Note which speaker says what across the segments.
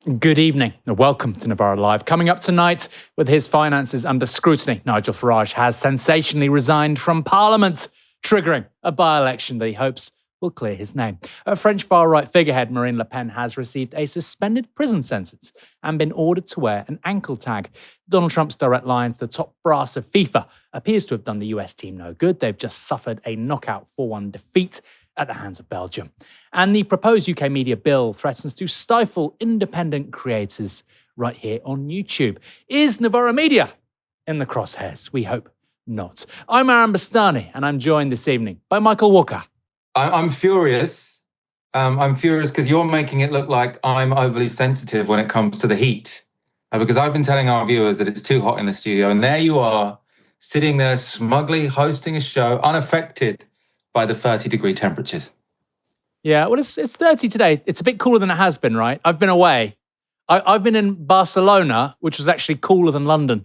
Speaker 1: Good evening and welcome to Novara Live. Coming up tonight, with his finances under scrutiny, Nigel Farage has sensationally resigned from Parliament, triggering a by-election that he hopes will clear his name. A French far-right figurehead, Marine Le Pen, has received a suspended prison sentence and been ordered to wear an ankle tag. Donald Trump's direct line to the top brass of FIFA appears to have done the US team no good. They've just suffered a knockout 4-1 defeat at the hands of Belgium. And the proposed UK media bill threatens to stifle independent creators right here on YouTube. Is Novara Media in the crosshairs? We hope not. I'm Aaron Bastani, and I'm joined this evening by Michael Walker.
Speaker 2: I'm furious. I'm furious because you're making it look like I'm overly sensitive when it comes to the heat. Because I've been telling our viewers that it's too hot in the studio, and there you are, sitting there smugly hosting a show, unaffected by the 30-degree temperatures.
Speaker 1: Yeah, well, it's 30 today. It's a bit cooler than it has been, right? I've been away. I've been in Barcelona, which was actually cooler than London,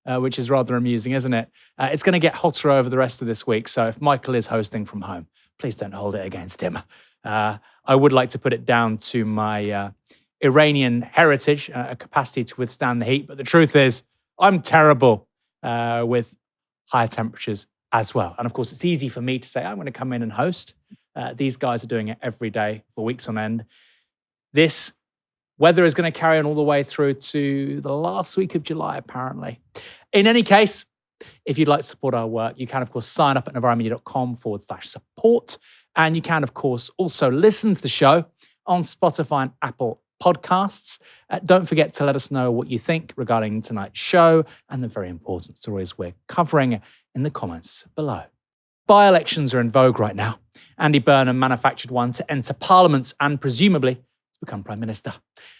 Speaker 1: which is rather amusing, isn't it? It's going to get hotter over the rest of this week, so if Michael is hosting from home, please don't hold it against him. I would like to put it down to my Iranian heritage, a capacity to withstand the heat, but the truth is, I'm terrible with higher temperatures as well. And of course, it's easy for me to say, I'm going to come in and host. These guys are doing it every day for weeks on end. This weather is going to carry on all the way through to the last week of July, apparently. In any case, if you'd like to support our work, you can, of course, sign up at novaramedia.com/support. And you can, of course, also listen to the show on Spotify and Apple Podcasts. Don't forget to let us know what you think regarding tonight's show and the very important stories we're covering in the comments below. By-elections are in vogue right now. Andy Burnham manufactured one to enter Parliament and presumably to become Prime Minister.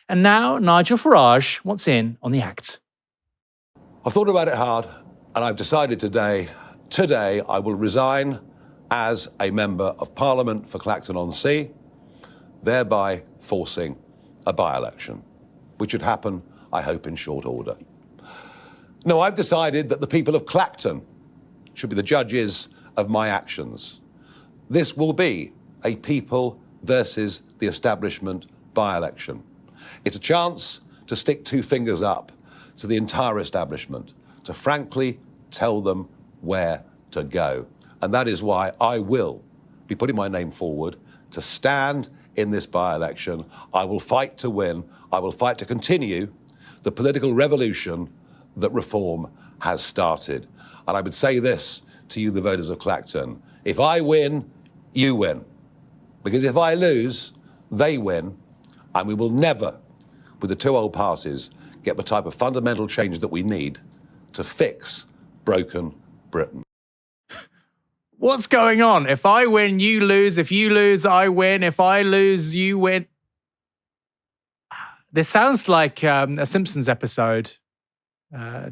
Speaker 1: And now Nigel Farage wants in on the act.
Speaker 3: I've thought about it hard and I've decided today I will resign as a Member of Parliament for Clacton-on-Sea, thereby forcing a by-election, which would happen, I hope, in short order. No, I've decided that the people of Clacton should be the judges of my actions. This will be a people versus the establishment by-election. It's a chance to stick two fingers up to the entire establishment, to frankly tell them where to go. And that is why I will be putting my name forward to stand in this by-election. I will fight to win. I will fight to continue the political revolution that reform has started. And I would say this to you, the voters of Clacton: if I win, you win. Because if I lose, they win. And we will never, with the two old parties, get the type of fundamental change that we need to fix broken Britain.
Speaker 1: What's going on? If I win, you lose. If you lose, I win. If I lose, you win. This sounds like a Simpsons episode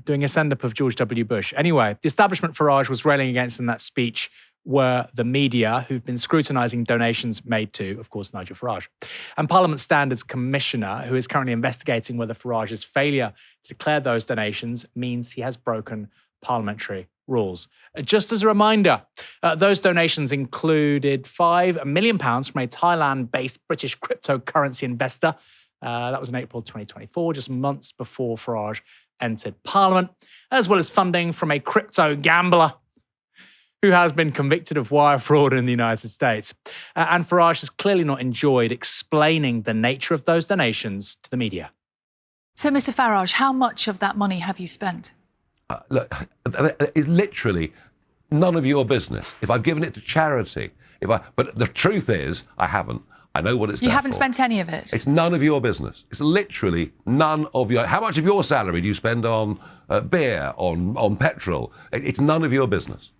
Speaker 1: doing a send-up of George W. Bush. Anyway, the establishment Farage was railing against in that speech were the media, who've been scrutinising donations made to, of course, Nigel Farage. And Parliament Standards Commissioner, who is currently investigating whether Farage's failure to declare those donations means he has broken parliamentary rules. Just as a reminder, those donations included £5 million from a Thailand-based British cryptocurrency investor. That was in April 2024, just months before Farage entered Parliament, as well as funding from a crypto gambler who has been convicted of wire fraud in the United States. And Farage has clearly not enjoyed explaining the nature of those donations to the media.
Speaker 4: So, Mr. Farage, how much of that money have you spent?
Speaker 3: Look, it's literally none of your business. If I've given it to charity, but the truth is, I haven't. I know what it's there for.
Speaker 4: You haven't spent any of it?
Speaker 3: It's none of your business. It's literally none of your... How much of your salary do you spend on beer, on petrol? It's none of your business.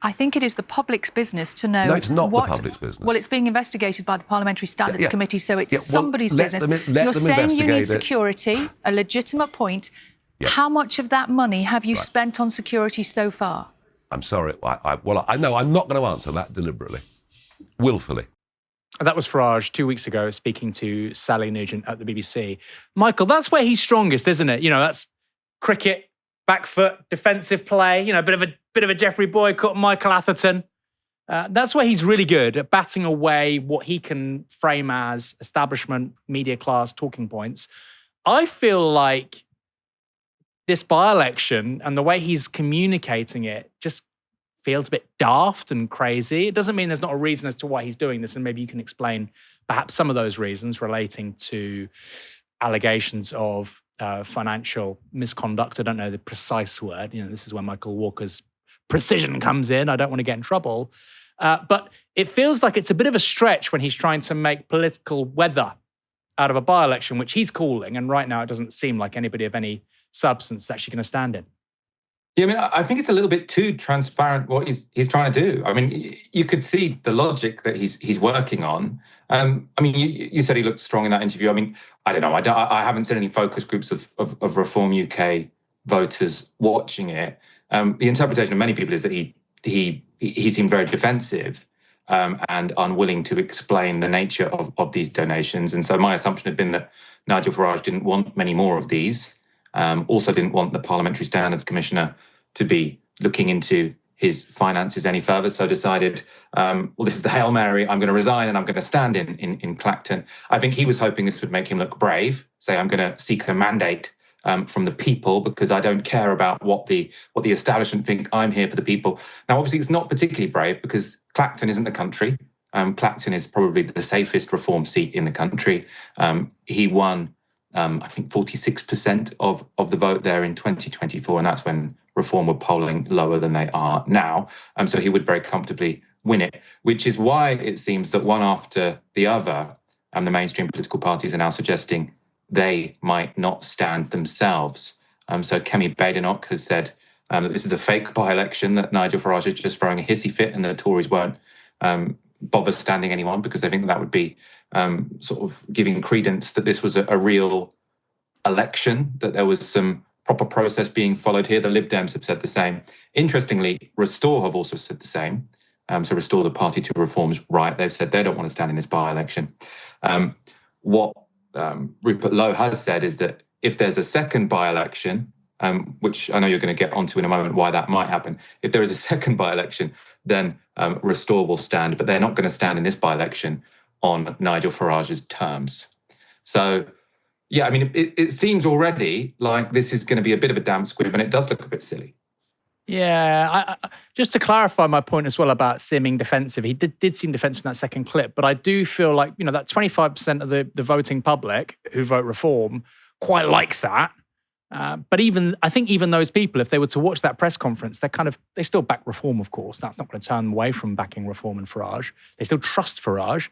Speaker 4: I think it is the public's business to know...
Speaker 3: No, it's not the public's business.
Speaker 4: Well, it's being investigated by the Parliamentary Standards Committee, so it's somebody's business. You're saying you need security, a legitimate point. Yeah. How much of that money have you spent on security so far?
Speaker 3: I'm sorry. I know I'm not going to answer that deliberately, willfully.
Speaker 1: That was Farage 2 weeks ago speaking to Sally Nugent at the BBC. Michael, that's where he's strongest, isn't it? You know, that's cricket, back foot, defensive play, you know, a bit of a Jeffrey Boycott, Michael Atherton. That's where he's really good at batting away what he can frame as establishment, media class talking points. I feel like this by-election and the way he's communicating it just feels a bit daft and crazy. It doesn't mean there's not a reason as to why he's doing this, and maybe you can explain perhaps some of those reasons relating to allegations of financial misconduct. I don't know the precise word. This is where Michael Walker's precision comes in. I don't want to get in trouble. But it feels like it's a bit of a stretch when he's trying to make political weather out of a by-election, which he's calling, and right now it doesn't seem like anybody of any substance is actually going to stand in.
Speaker 2: Yeah, I mean, I think it's a little bit too transparent what he's trying to do. I mean, you could see the logic that he's working on. I mean, you said he looked strong in that interview. I mean, I don't know. I haven't seen any focus groups of Reform UK voters watching it. The interpretation of many people is that he seemed very defensive and unwilling to explain the nature of these donations. And so my assumption had been that Nigel Farage didn't want many more of these. Also didn't want the Parliamentary Standards Commissioner to be looking into his finances any further, so decided, well, this is the Hail Mary, I'm going to resign and I'm going to stand in Clacton. I think he was hoping this would make him look brave, say I'm going to seek a mandate from the people because I don't care about what the establishment think, I'm here for the people. Now, obviously, it's not particularly brave because Clacton isn't the country. Clacton is probably the safest Reform seat in the country. He won I think 46% of the vote there in 2024, and that's when Reform were polling lower than they are now. So he would very comfortably win it, which is why it seems that one after the other, the mainstream political parties are now suggesting they might not stand themselves. So Kemi Badenoch has said that this is a fake by-election, that Nigel Farage is just throwing a hissy fit and the Tories won't bother standing anyone because they think that would be sort of giving credence that this was a real election, that there was some proper process being followed here. The Lib Dems have said the same. Interestingly, Restore have also said the same. So Restore, the party to Reform's right, they've said they don't want to stand in this by-election. What Rupert Lowe has said is that if there's a second by-election, which I know you're going to get onto in a moment why that might happen, if there is a second by-election, then Restore will stand, but they're not going to stand in this by-election on Nigel Farage's terms. So, yeah, I mean, it seems already like this is going to be a bit of a damp squib, and it does look a bit silly.
Speaker 1: Yeah, just to clarify my point as well about seeming defensive, he did seem defensive in that second clip, but I do feel like, that 25% of the voting public who vote Reform quite like that. But I think even those people, if they were to watch that press conference, they still back Reform, of course. That's not going to turn them away from backing Reform and Farage. They still trust Farage.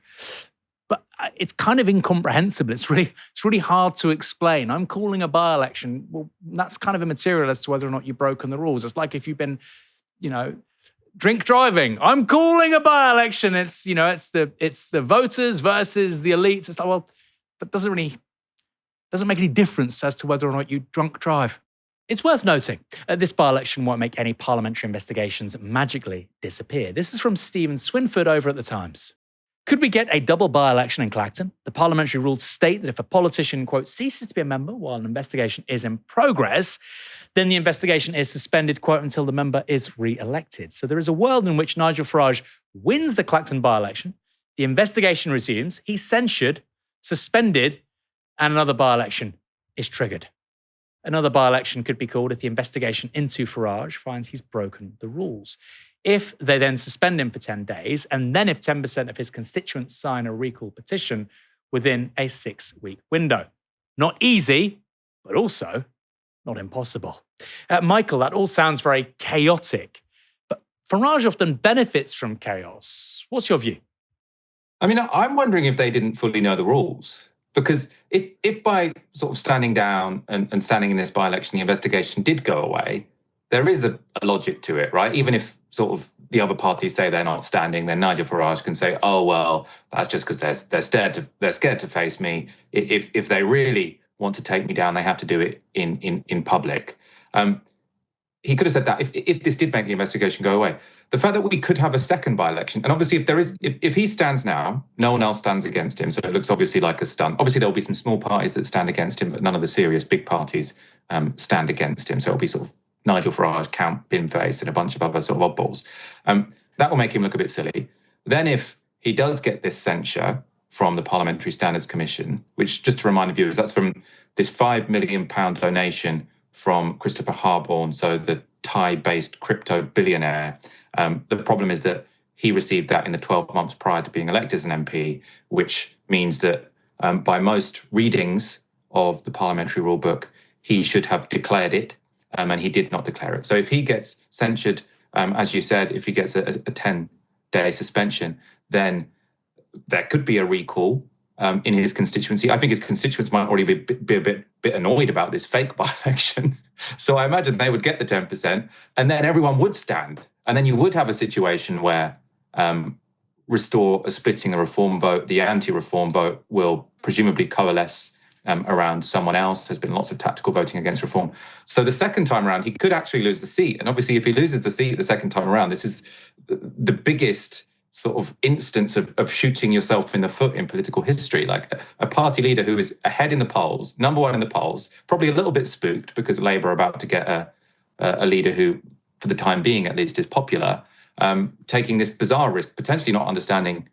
Speaker 1: But it's kind of incomprehensible. It's really hard to explain. I'm calling a by-election. Well, that's kind of immaterial as to whether or not you've broken the rules. It's like if you've been, drink driving. I'm calling a by-election. It's the voters versus the elites. It's like, well, that doesn't make any difference as to whether or not you drunk drive. It's worth noting, this by-election won't make any parliamentary investigations magically disappear. This is from Stephen Swinford over at The Times. Could we get a double by-election in Clacton? The parliamentary rules state that if a politician, quote, ceases to be a member while an investigation is in progress, then the investigation is suspended, quote, until the member is re-elected. So there is a world in which Nigel Farage wins the Clacton by-election, the investigation resumes, he's censured, suspended, and another by-election is triggered. Another by-election could be called if the investigation into Farage finds he's broken the rules. If they then suspend him for 10 days, and then if 10% of his constituents sign a recall petition within a 6-week window. Not easy, but also not impossible. Michael, that all sounds very chaotic, but Farage often benefits from chaos. What's your view?
Speaker 2: I mean, I'm wondering if they didn't fully know the rules. Because if by sort of standing down and standing in this by-election, the investigation did go away, there is a logic to it, right? Even if sort of the other parties say they're not standing, then Nigel Farage can say, "Oh well, that's just because they're scared to face me. If they really want to take me down, they have to do it in public." He could have said that if this did make the investigation go away. The fact that we could have a second by-election, and obviously if he stands now, no one else stands against him, so it looks obviously like a stunt. Obviously there'll be some small parties that stand against him, but none of the serious big parties stand against him. So it'll be sort of Nigel Farage, Count Binface, and a bunch of other sort of oddballs. That will make him look a bit silly. Then if he does get this censure from the Parliamentary Standards Commission, which, just to remind viewers, that's from this £5 million donation from Christopher Harborne, so the Thai-based crypto billionaire. The problem is that he received that in the 12 months prior to being elected as an MP, which means that by most readings of the parliamentary rule book, he should have declared it, and he did not declare it. So if he gets censured, as you said, if he gets a 10-day suspension, then there could be a recall in his constituency. I think his constituents might already be a bit annoyed about this fake by-election. So I imagine they would get the 10%, and then everyone would stand. And then you would have a situation where Restore are splitting the reform vote. The anti-reform vote will presumably coalesce around someone else. There's been lots of tactical voting against reform. So the second time around, he could actually lose the seat. And obviously, if he loses the seat the second time around, this is the biggest sort of instance of shooting yourself in the foot in political history. Like a party leader who is ahead in the polls, number one in the polls, probably a little bit spooked because Labour are about to get a leader who, for the time being at least, is popular, taking this bizarre risk, potentially not understanding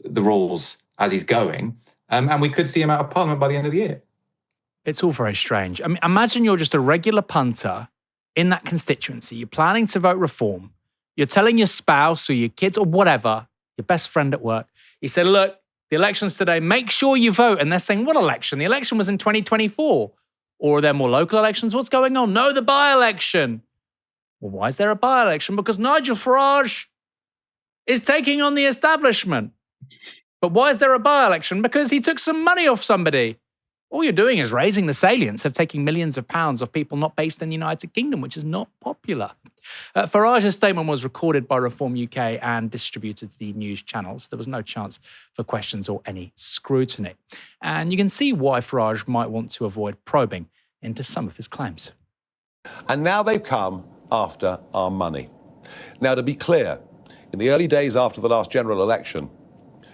Speaker 2: the rules as he's going. And we could see him out of Parliament by the end of the year.
Speaker 1: It's all very strange. I mean, imagine you're just a regular punter in that constituency. You're planning to vote reform. You're telling your spouse or your kids or whatever, your best friend at work, you say, look, the election's today, make sure you vote. And they're saying, what election? The election was in 2024. Or are there more local elections? What's going on? No, the by-election. Well, why is there a by-election? Because Nigel Farage is taking on the establishment. But why is there a by-election? Because he took some money off somebody. All you're doing is raising the salience of taking millions of pounds off people not based in the United Kingdom, which is not popular. Farage's statement was recorded by Reform UK and distributed to the news channels. There was no chance for questions or any scrutiny. And you can see why Farage might want to avoid probing into some of his claims.
Speaker 3: And now they've come after our money. Now, to be clear, in the early days after the last general election,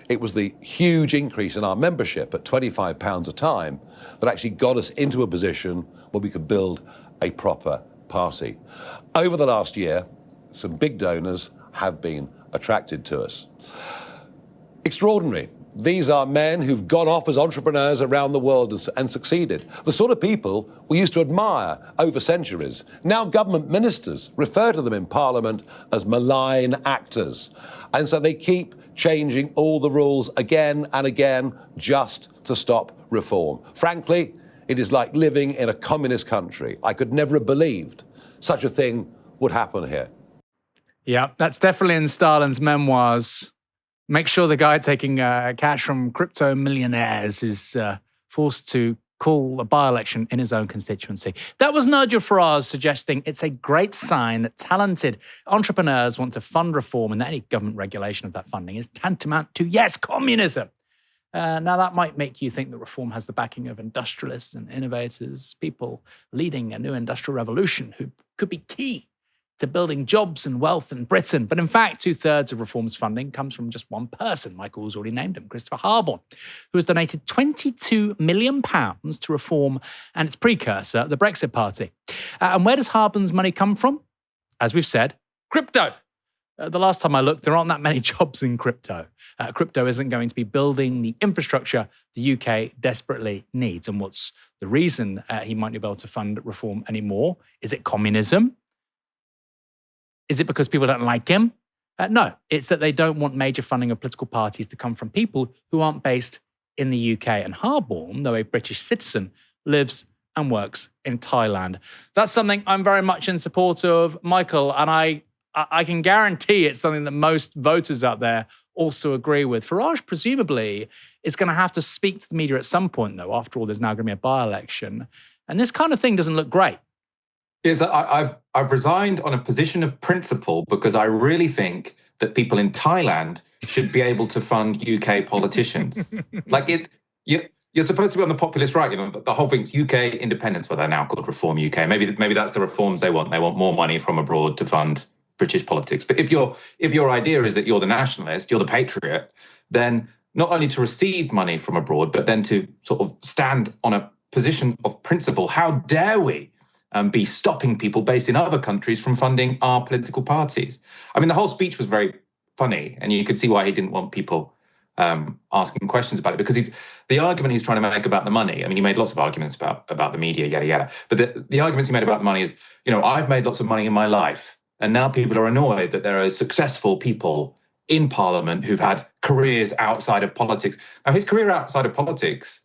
Speaker 3: it was the huge increase in our membership at £25 a time that actually got us into a position where we could build a proper party. Over the last year, some big donors have been attracted to us. Extraordinary. These are men who've gone off as entrepreneurs around the world and succeeded. The sort of people we used to admire over centuries. Now government ministers refer to them in Parliament as malign actors. And so they keep changing all the rules again and again just to stop reform. Frankly, it is like living in a communist country. I could never have believed such a thing would happen here.
Speaker 1: Yeah, that's definitely in Stalin's memoirs. Make sure the guy taking cash from crypto millionaires is forced to call a by-election in his own constituency. That was Nigel Farage suggesting it's a great sign that talented entrepreneurs want to fund reform and that any government regulation of that funding is tantamount to, yes, communism. Now, that might make you think that reform has the backing of industrialists and innovators, people leading a new industrial revolution who could be key to building jobs and wealth in Britain. But in fact, 2/3 of reform's funding comes from just one person. Michael's already named him, Christopher Harborne, who has donated £22 million to reform and its precursor, the Brexit Party. And where does Harborne's money come from? As we've said, crypto. The last time I looked, there aren't that many jobs in crypto. Crypto isn't going to be building the infrastructure the UK desperately needs. And what's the reason he might not be able to fund reform anymore? Is it communism? Is it because people don't like him? No, it's that they don't want major funding of political parties to come from people who aren't based in the UK. And Harborne, though a British citizen, lives and works in Thailand. That's something I'm very much in support of, Michael, and I can guarantee it's something that most voters out there also agree with. Farage presumably is going to have to speak to the media at some point, though. After all, there's now going to be a by-election. And this kind of thing doesn't look great.
Speaker 2: Yes, I've resigned on a position of principle because I really think that people in Thailand should be able to fund UK politicians. You're supposed to be on the populist right. You know, the whole thing's UK independence, but they're now called Reform UK. Maybe that's the reforms they want. They want more money from abroad to fund British politics. But if your idea is that you're the nationalist, you're the patriot, then not only to receive money from abroad, but then to sort of stand on a position of principle. How dare we be stopping people based in other countries from funding our political parties? I mean, the whole speech was very funny, and you could see why he didn't want people asking questions about it, because the argument he's trying to make about the money. I mean, he made lots of arguments about the media, yada yada. But the arguments he made about the money is, I've made lots of money in my life, and now people are annoyed that there are successful people in Parliament who've had careers outside of politics. Now, his career outside of politics,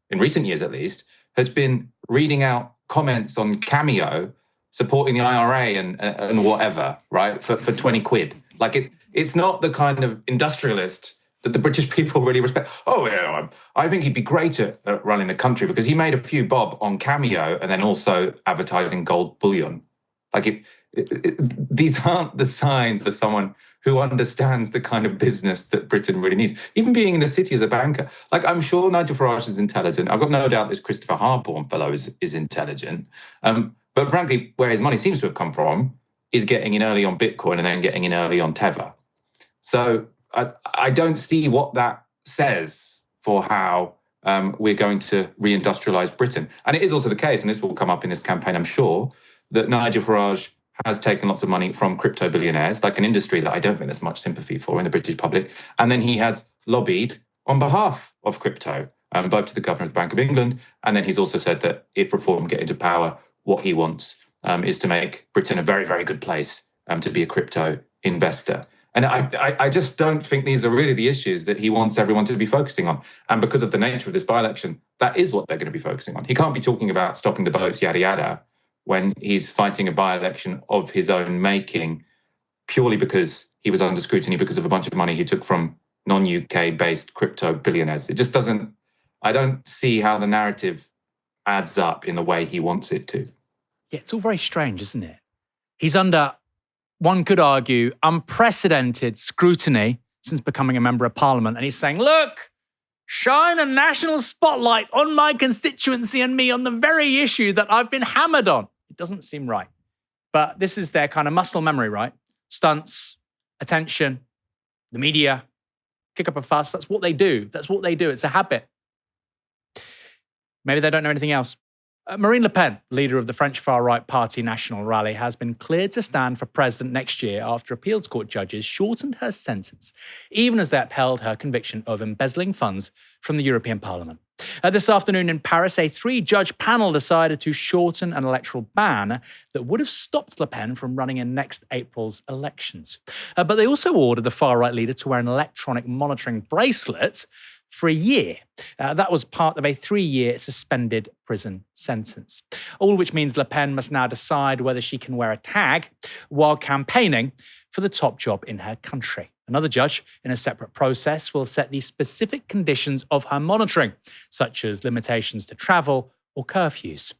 Speaker 2: in recent years at least, has been reading out comments on Cameo supporting the IRA and whatever, right, for 20 quid. Like, it's not the kind of industrialist that the British people really respect. Oh, yeah, I think he'd be great at running the country, because he made a few bob on Cameo and then also advertising gold bullion. Like, these aren't the signs of someone who understands the kind of business that Britain really needs. Even being in the city as a banker. Like, I'm sure Nigel Farage is intelligent. I've got no doubt this Christopher Harborne fellow is intelligent. But frankly, where his money seems to have come from is getting in early on Bitcoin and then getting in early on Tether. So I don't see what that says for how we're going to reindustrialize Britain. And it is also the case, and this will come up in this campaign, I'm sure, that Nigel Farage has taken lots of money from crypto billionaires, like an industry that I don't think there's much sympathy for in the British public. And then he has lobbied on behalf of crypto, both to the governor of the Bank of England. And then he's also said that if Reform get into power, what he wants is to make Britain a very, very good place to be a crypto investor. And I just don't think these are really the issues that he wants everyone to be focusing on. And because of the nature of this by-election, that is what they're going to be focusing on. He can't be talking about stopping the boats, yada, yada, when he's fighting a by-election of his own making, purely because he was under scrutiny because of a bunch of money he took from non-UK based crypto billionaires. It just doesn't, I don't see how the narrative adds up in the way he wants it to.
Speaker 1: Yeah, it's all very strange, isn't it? He's under, one could argue, unprecedented scrutiny since becoming a member of Parliament. And he's saying, look, shine a national spotlight on my constituency and me on the very issue that I've been hammered on. It doesn't seem right. But this is their kind of muscle memory, right? Stunts, attention, the media, kick up a fuss. That's what they do. That's what they do. It's a habit. Maybe they don't know anything else. Marine Le Pen, leader of the French far-right party National Rally, has been cleared to stand for president next year after appeals court judges shortened her sentence, even as they upheld her conviction of embezzling funds from the European Parliament. This afternoon in Paris, a three-judge panel decided to shorten an electoral ban that would have stopped Le Pen from running in next April's elections. But they also ordered the far-right leader to wear an electronic monitoring bracelet for a year. That was part of a 3-year suspended prison sentence. All which means Le Pen must now decide whether she can wear a tag while campaigning for the top job in her country. Another judge, in a separate process, will set the specific conditions of her monitoring, such as limitations to travel or curfews.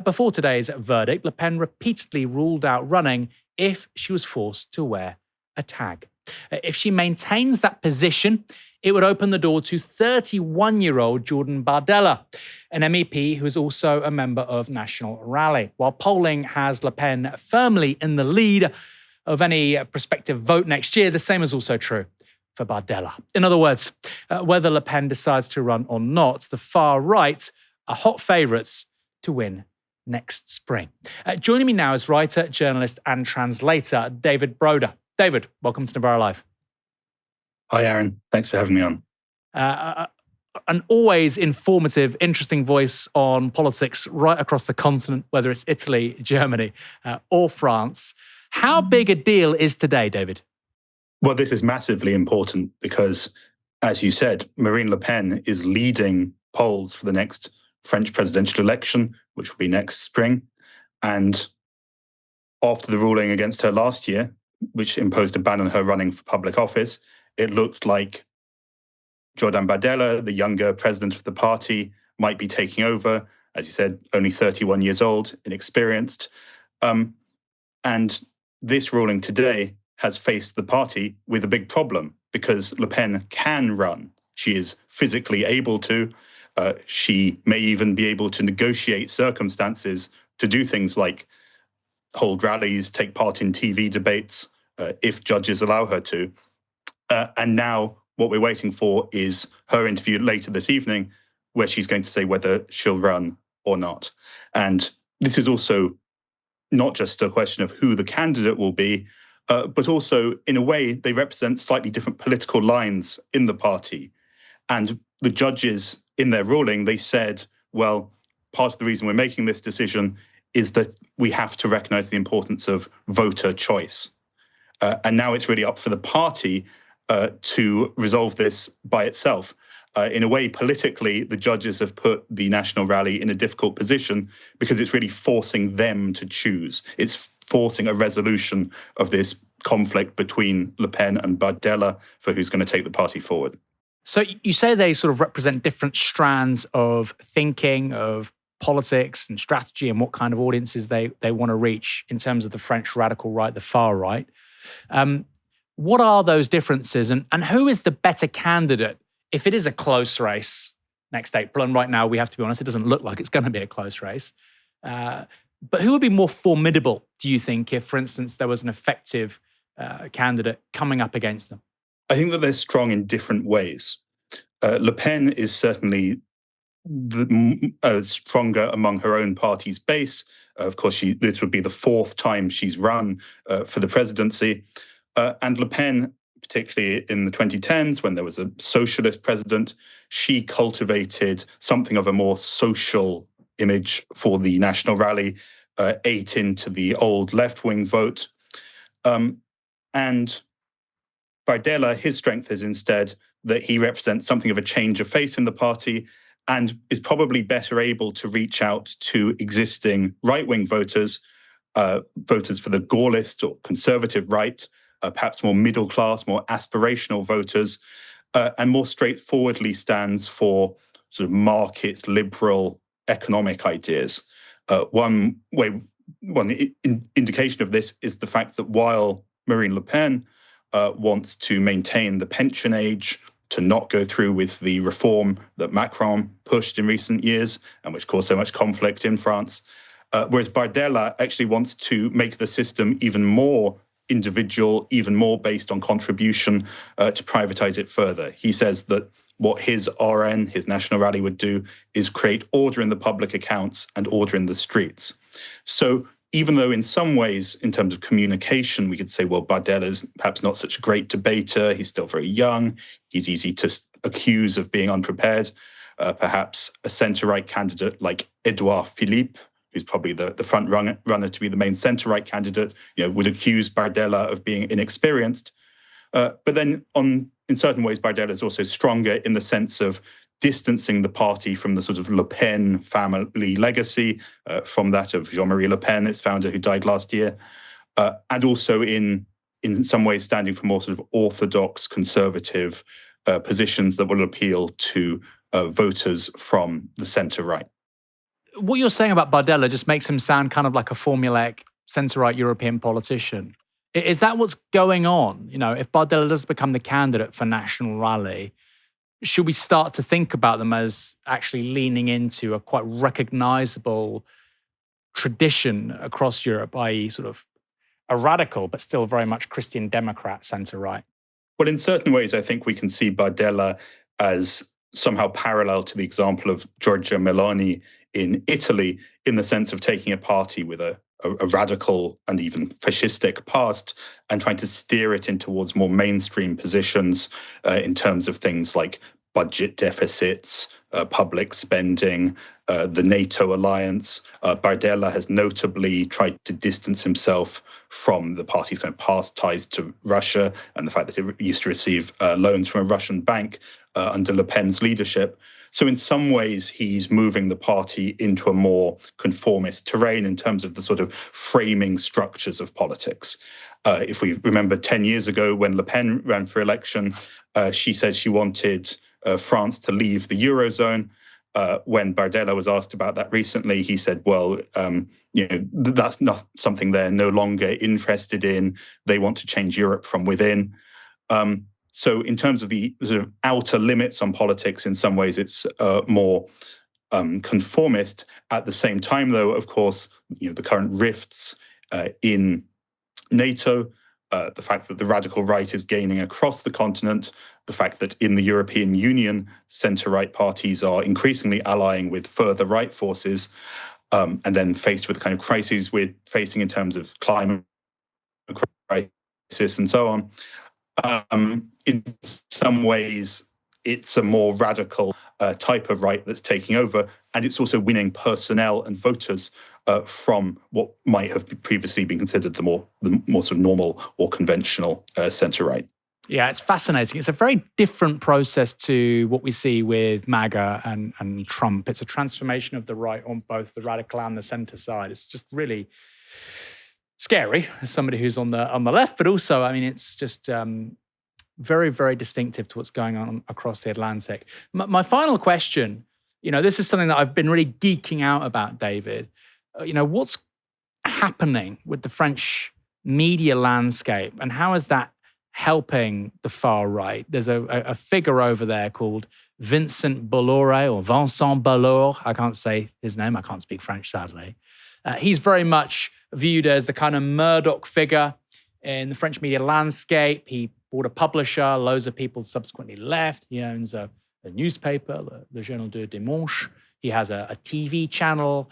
Speaker 1: Before today's verdict, Le Pen repeatedly ruled out running if she was forced to wear a tag. If she maintains that position, it would open the door to 31-year-old Jordan Bardella, an MEP who is also a member of National Rally. While polling has Le Pen firmly in the lead of any prospective vote next year, the same is also true for Bardella. In other words, whether Le Pen decides to run or not, the far right are hot favourites to win next spring. Joining me now is writer, journalist and translator David Broder. David, welcome to Novara Live.
Speaker 5: Hi, Aaron. Thanks for having me on.
Speaker 1: An always informative, interesting voice on politics right across the continent, whether it's Italy, Germany, or France. How big a deal is today, David?
Speaker 5: Well, this is massively important because, as you said, Marine Le Pen is leading polls for the next French presidential election, which will be next spring. And after the ruling against her last year, which imposed a ban on her running for public office, it looked like Jordan Bardella, the younger president of the party, might be taking over. As you said, only 31 years old, inexperienced. And this ruling today has faced the party with a big problem because Le Pen can run. She is physically able to. She may even be able to negotiate circumstances to do things like hold rallies, take part in TV debates, if judges allow her to. And now what we're waiting for is her interview later this evening, where she's going to say whether she'll run or not. And this is also not just a question of who the candidate will be, But also, in a way, they represent slightly different political lines in the party. And the judges, in their ruling, they said, well, part of the reason we're making this decision is that we have to recognize the importance of voter choice. And now it's really up for the party to resolve this by itself. In a way, politically, the judges have put the National Rally in a difficult position because it's really forcing them to choose. It's forcing a resolution of this conflict between Le Pen and Bardella for who's going to take the party forward.
Speaker 1: So you say they sort of represent different strands of thinking, of politics and strategy, and what kind of audiences they want to reach in terms of the French radical right, the far right. What are those differences, and who is the better candidate if it is a close race next April? And right now, we have to be honest, it doesn't look like it's going to be a close race. But who would be more formidable, do you think, if, for instance, there was an effective candidate coming up against them?
Speaker 5: I think that they're strong in different ways. Le Pen is certainly stronger among her own party's base. Of course, this would be the fourth time she's run for the presidency. And Le Pen, particularly in the 2010s, when there was a socialist president, she cultivated something of a more social image for the National Rally, ate into the old left-wing vote. And Bardella, his strength is instead that he represents something of a change of face in the party and is probably better able to reach out to existing right-wing voters, voters for the Gaullist or conservative right, perhaps more middle-class, more aspirational voters, and more straightforwardly stands for sort of market liberal economic ideas. One indication of this is the fact that while Marine Le Pen wants to maintain the pension age, to not go through with the reform that Macron pushed in recent years and which caused so much conflict in France, whereas Bardella actually wants to make the system even more individual, even more based on contribution, to privatize it further. He says that what his RN, his National Rally, would do is create order in the public accounts and order in the streets. So even though in some ways, in terms of communication, we could say, well, Bardella's perhaps not such a great debater, he's still very young, he's easy to accuse of being unprepared, perhaps a centre-right candidate like Edouard Philippe, who's probably the front runner to be the main centre-right candidate, would accuse Bardella of being inexperienced. But then in certain ways, Bardella is also stronger in the sense of distancing the party from the sort of Le Pen family legacy, from that of Jean-Marie Le Pen, its founder, who died last year, and also in some ways standing for more sort of orthodox conservative positions that will appeal to voters from the centre-right.
Speaker 1: What you're saying about Bardella just makes him sound kind of like a formulaic centre-right European politician. Is that what's going on? If Bardella does become the candidate for National Rally, should we start to think about them as actually leaning into a quite recognisable tradition across Europe, i.e. sort of a radical but still very much Christian Democrat centre-right?
Speaker 5: Well, in certain ways, I think we can see Bardella as somehow parallel to the example of Giorgia Meloni in Italy, in the sense of taking a party with a radical and even fascistic past and trying to steer it in towards more mainstream positions in terms of things like budget deficits, public spending, the NATO alliance. Bardella has notably tried to distance himself from the party's kind of past ties to Russia and the fact that it used to receive loans from a Russian bank under Le Pen's leadership. So in some ways, he's moving the party into a more conformist terrain in terms of the sort of framing structures of politics. If we remember 10 years ago when Le Pen ran for election, she said she wanted France to leave the Eurozone. When Bardella was asked about that recently, he said, well, that's not something they're no longer interested in. They want to change Europe from within. So in terms of the sort of outer limits on politics, in some ways it's more conformist. At the same time, though, of course, the current rifts in NATO, the fact that the radical right is gaining across the continent, the fact that in the European Union, centre-right parties are increasingly allying with further right forces, and then faced with the kind of crises we're facing in terms of climate crisis, and so on. In some ways, it's a more radical type of right that's taking over, and it's also winning personnel and voters from what might have previously been considered the more sort of normal or conventional centre-right.
Speaker 1: Yeah, it's fascinating. It's a very different process to what we see with MAGA and Trump. It's a transformation of the right on both the radical and the centre side. It's just really scary as somebody who's on the left, but also, I mean, it's just very, very distinctive to what's going on across the Atlantic. My final question, this is something that I've been really geeking out about, David. What's happening with the French media landscape, and how is that helping the far right? There's a figure over there called Vincent Bolloré, or Vincent Bolloré. I can't say his name. I can't speak French, sadly. He's very much viewed as the kind of Murdoch figure in the French media landscape. He bought a publisher. Loads of people subsequently left. He owns a newspaper, Le Journal du Dimanche. He has a TV channel.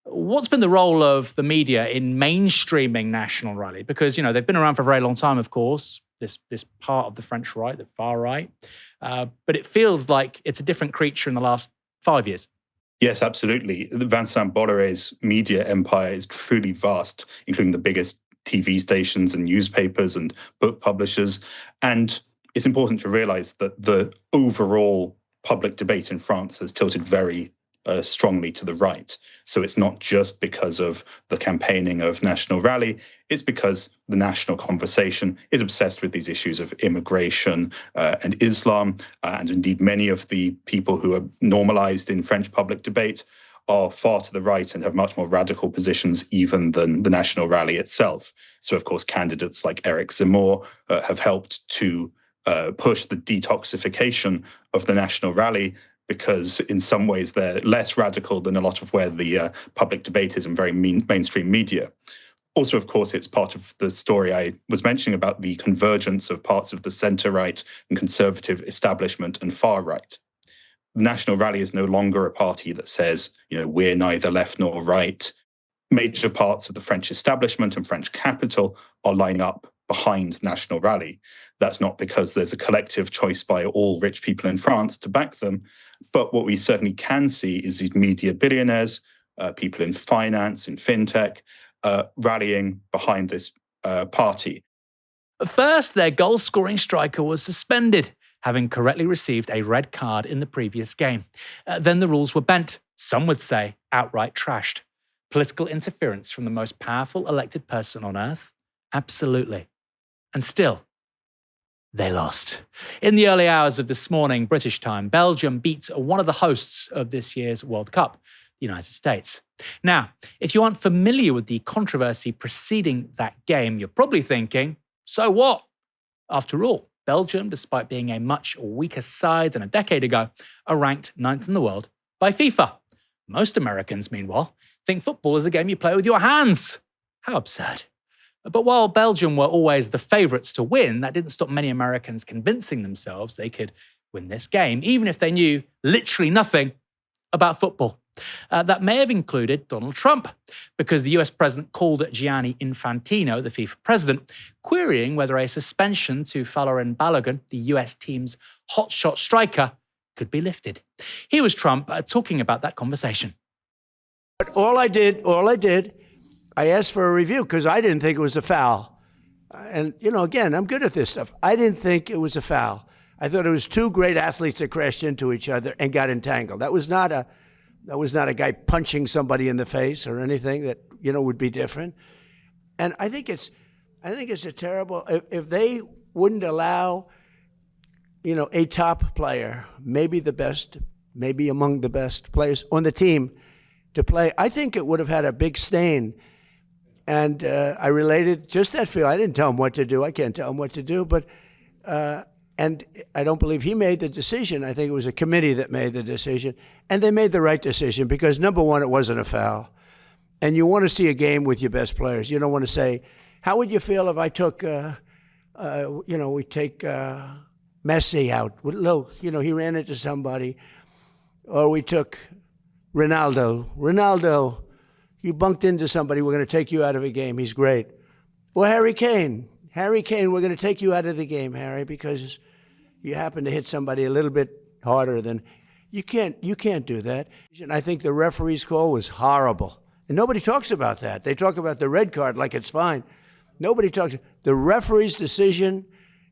Speaker 1: What's been the role of the media in mainstreaming National Rally? Because, they've been around for a very long time, of course, this part of the French right, the far right. But it feels like it's a different creature in the last 5 years.
Speaker 5: Yes, absolutely. Vincent Bolloré's media empire is truly vast, including the biggest TV stations and newspapers and book publishers. And it's important to realize that the overall public debate in France has tilted very strongly to the right. So it's not just because of the campaigning of National Rally, it's because the national conversation is obsessed with these issues of immigration and Islam, and indeed many of the people who are normalized in French public debate are far to the right and have much more radical positions even than the National Rally itself. So, of course, candidates like Eric Zemmour have helped to push the detoxification of the National Rally, because in some ways they're less radical than a lot of where the public debate is in very mainstream media. Also, of course, it's part of the story I was mentioning about the convergence of parts of the centre-right and conservative establishment and far-right. The National Rally is no longer a party that says, we're neither left nor right. Major parts of the French establishment and French capital are lining up behind National Rally. That's not because there's a collective choice by all rich people in France to back them, but what we certainly can see is these media billionaires, people in finance, in fintech, rallying behind this party.
Speaker 1: First, their goal-scoring striker was suspended, having correctly received a red card in the previous game. Then the rules were bent, some would say outright trashed. Political interference from the most powerful elected person on earth? Absolutely. And still, they lost. In the early hours of this morning, British time, Belgium beat one of the hosts of this year's World Cup, the United States. Now, if you aren't familiar with the controversy preceding that game, you're probably thinking, so what? After all, Belgium, despite being a much weaker side than a decade ago, are ranked 9th in the world by FIFA. Most Americans, meanwhile, think football is a game you play with your hands. How absurd. But while Belgium were always the favourites to win, that didn't stop many Americans convincing themselves they could win this game, even if they knew literally nothing about football. That may have included Donald Trump, because the US president called Gianni Infantino, the FIFA president, querying whether a suspension to Folarin Balogun, the US team's hotshot striker, could be lifted. Here was Trump talking about that conversation.
Speaker 6: But all I did, I asked for a review because I didn't think it was a foul. And, again, I'm good at this stuff. I didn't think it was a foul. I thought it was two great athletes that crashed into each other and got entangled. That was not a guy punching somebody in the face or anything that, would be different. And I think it's a terrible, if they wouldn't allow, a top player, maybe the best, maybe among the best players on the team to play, I think it would have had a big stain. And I related just that feel. I didn't tell him what to do. I can't tell him what to do. But and I don't believe he made the decision. I think it was a committee that made the decision. And they made the right decision because, number one, it wasn't a foul. And you want to see a game with your best players. You don't want to say, how would you feel if I took, we take Messi out? Look, he ran into somebody. Or we took Ronaldo, you bunked into somebody, we're going to take you out of a game. He's great. Or Harry Kane. Harry Kane, we're going to take you out of the game, Harry, because you happen to hit somebody a little bit harder than you can't do that. And I think the referee's call was horrible. And nobody talks about that. They talk about the red card like it's fine. Nobody talks. The referee's decision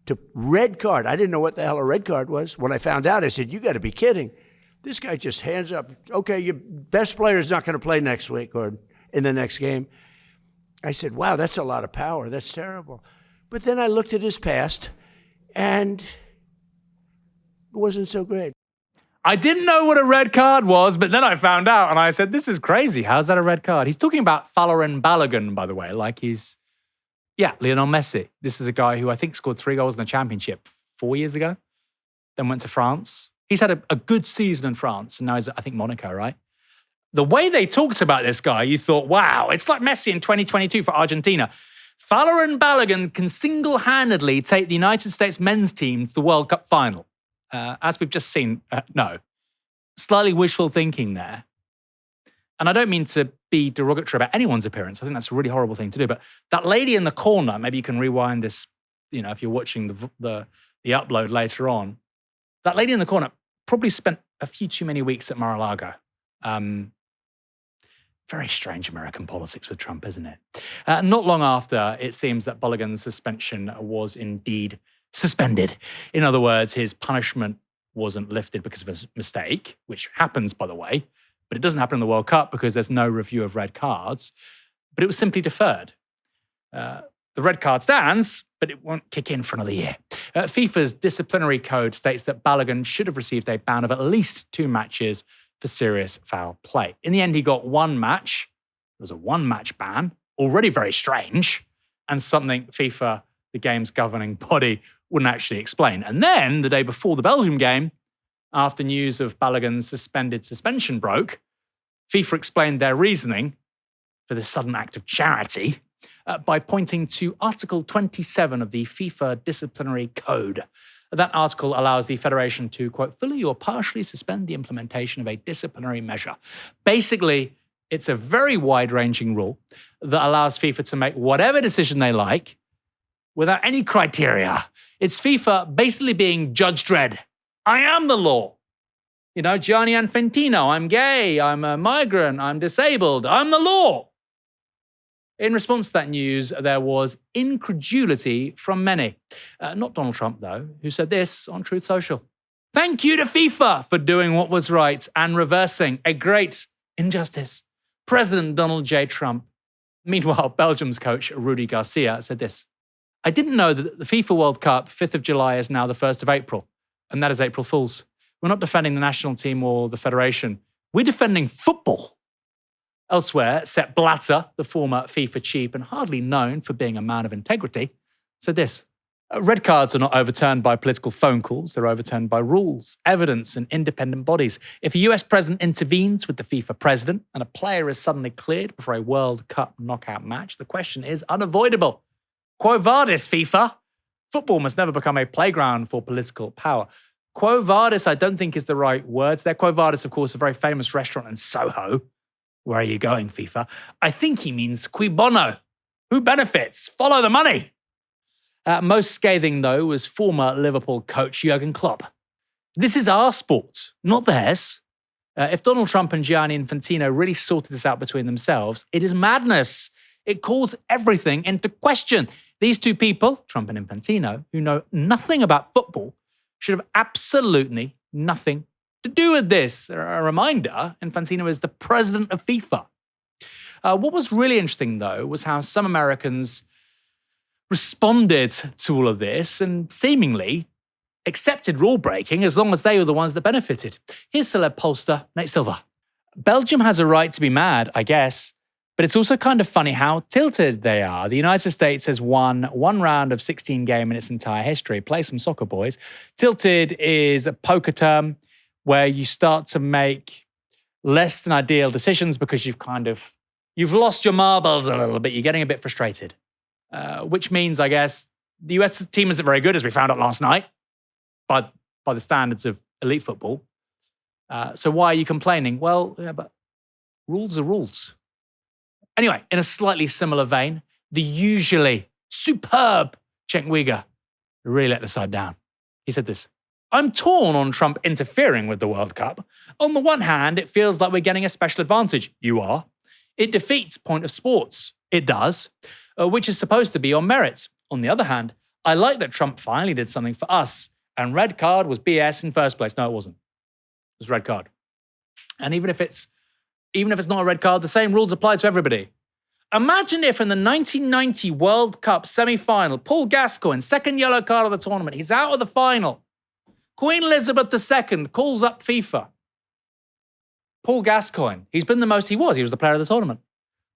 Speaker 6: to red card. I didn't know what the hell a red card was. When I found out, I said, you got to be kidding. This guy just hands up. Okay, your best player is not going to play next week or in the next game. I said, wow, that's a lot of power. That's terrible. But then I looked at his past, and it wasn't so great.
Speaker 1: I didn't know what a red card was, but then I found out, and I said, this is crazy. How's that a red card? He's talking about Favours Balogun, by the way, like he's, Lionel Messi. This is a guy who I think scored 3 goals in the championship 4 years ago, then went to France. He's had a good season in France, and now he's, I think, Monaco, right? The way they talked about this guy, you thought, wow, it's like Messi in 2022 for Argentina. Favours Balogun can single-handedly take the United States men's team to the World Cup final. As we've just seen, no. Slightly wishful thinking there. And I don't mean to be derogatory about anyone's appearance. I think that's a really horrible thing to do. But that lady in the corner, maybe you can rewind this, if you're watching the upload later on. That lady in the corner probably spent a few too many weeks at Mar-a-Lago. Very strange American politics with Trump, isn't it? Not long after, it seems that Balogun's suspension was indeed suspended. In other words, his punishment wasn't lifted because of a mistake, which happens, by the way, but it doesn't happen in the World Cup because there's no review of red cards, but it was simply deferred. The red card stands, but it won't kick in for another year. FIFA's disciplinary code states that Balogun should have received a ban of at least 2 matches for serious foul play. In the end, he got 1 match. It was a 1-match ban, already very strange, and something FIFA, the game's governing body, wouldn't actually explain. And then, the day before the Belgium game, after news of Balogun's suspension broke, FIFA explained their reasoning for this sudden act of charity by pointing to Article 27 of the FIFA Disciplinary Code. That article allows the federation to, quote, fully or partially suspend the implementation of a disciplinary measure. Basically, it's a very wide-ranging rule that allows FIFA to make whatever decision they like without any criteria. It's FIFA basically being Judge Dredd. I am the law. Gianni Infantino, I'm gay, I'm a migrant, I'm disabled, I'm the law. In response to that news, there was incredulity from many. Not Donald Trump, though, who said this on Truth Social. Thank you to FIFA for doing what was right and reversing a great injustice. President Donald J. Trump. Meanwhile, Belgium's coach, Rudy Garcia, said this. I didn't know that the FIFA World Cup, 5th of July, is now the 1st of April. And that is April Fool's. We're not defending the national team or the federation. We're defending football. Elsewhere, Sepp Blatter, the former FIFA chief and hardly known for being a man of integrity, said this. Red cards are not overturned by political phone calls. They're overturned by rules, evidence, and independent bodies. If a US president intervenes with the FIFA president and a player is suddenly cleared before a World Cup knockout match, the question is unavoidable. Quo vadis, FIFA? Football must never become a playground for political power. Quo vadis, I don't think is the right words there. Quo vadis, of course, a very famous restaurant in Soho. Where are you going, FIFA? I think he means cui bono. Who benefits? Follow the money. Most scathing, though, was former Liverpool coach Jurgen Klopp. This is our sport, not theirs. If Donald Trump and Gianni Infantino really sorted this out between themselves, it is madness. It calls everything into question. These two people, Trump and Infantino, who know nothing about football, should have absolutely nothing to do with this. A reminder, Infantino is the president of FIFA. What was really interesting, though, was how some Americans responded to all of this and seemingly accepted rule breaking as long as they were the ones that benefited. Here's celeb pollster Nate Silver. Belgium has a right to be mad, I guess, but it's also kind of funny how tilted they are. The United States has won 1 round of 16 games in its entire history. Play some soccer, boys. Tilted is a poker term where you start to make less than ideal decisions because you've lost your marbles a little bit. You're getting a bit frustrated, which means, I guess, the US team isn't very good, as we found out last night, by the standards of elite football. So why are you complaining? Well, yeah, but rules are rules. Anyway, in a slightly similar vein, the usually superb Cenk Uygur really let the side down. He said this: "I'm torn on Trump interfering with the World Cup. On the one hand, it feels like we're getting a special advantage. You are. It defeats point of sports. It does, which is supposed to be on merit. On the other hand, I like that Trump finally did something for us, and red card was BS in first place." No, it wasn't. It was red card. And even if it's not a red card, the same rules apply to everybody. Imagine if in the 1990 World Cup semi-final, Paul Gascoigne, second yellow card of the tournament, he's out of the final. Queen Elizabeth II calls up FIFA. Paul Gascoigne, he was the player of the tournament.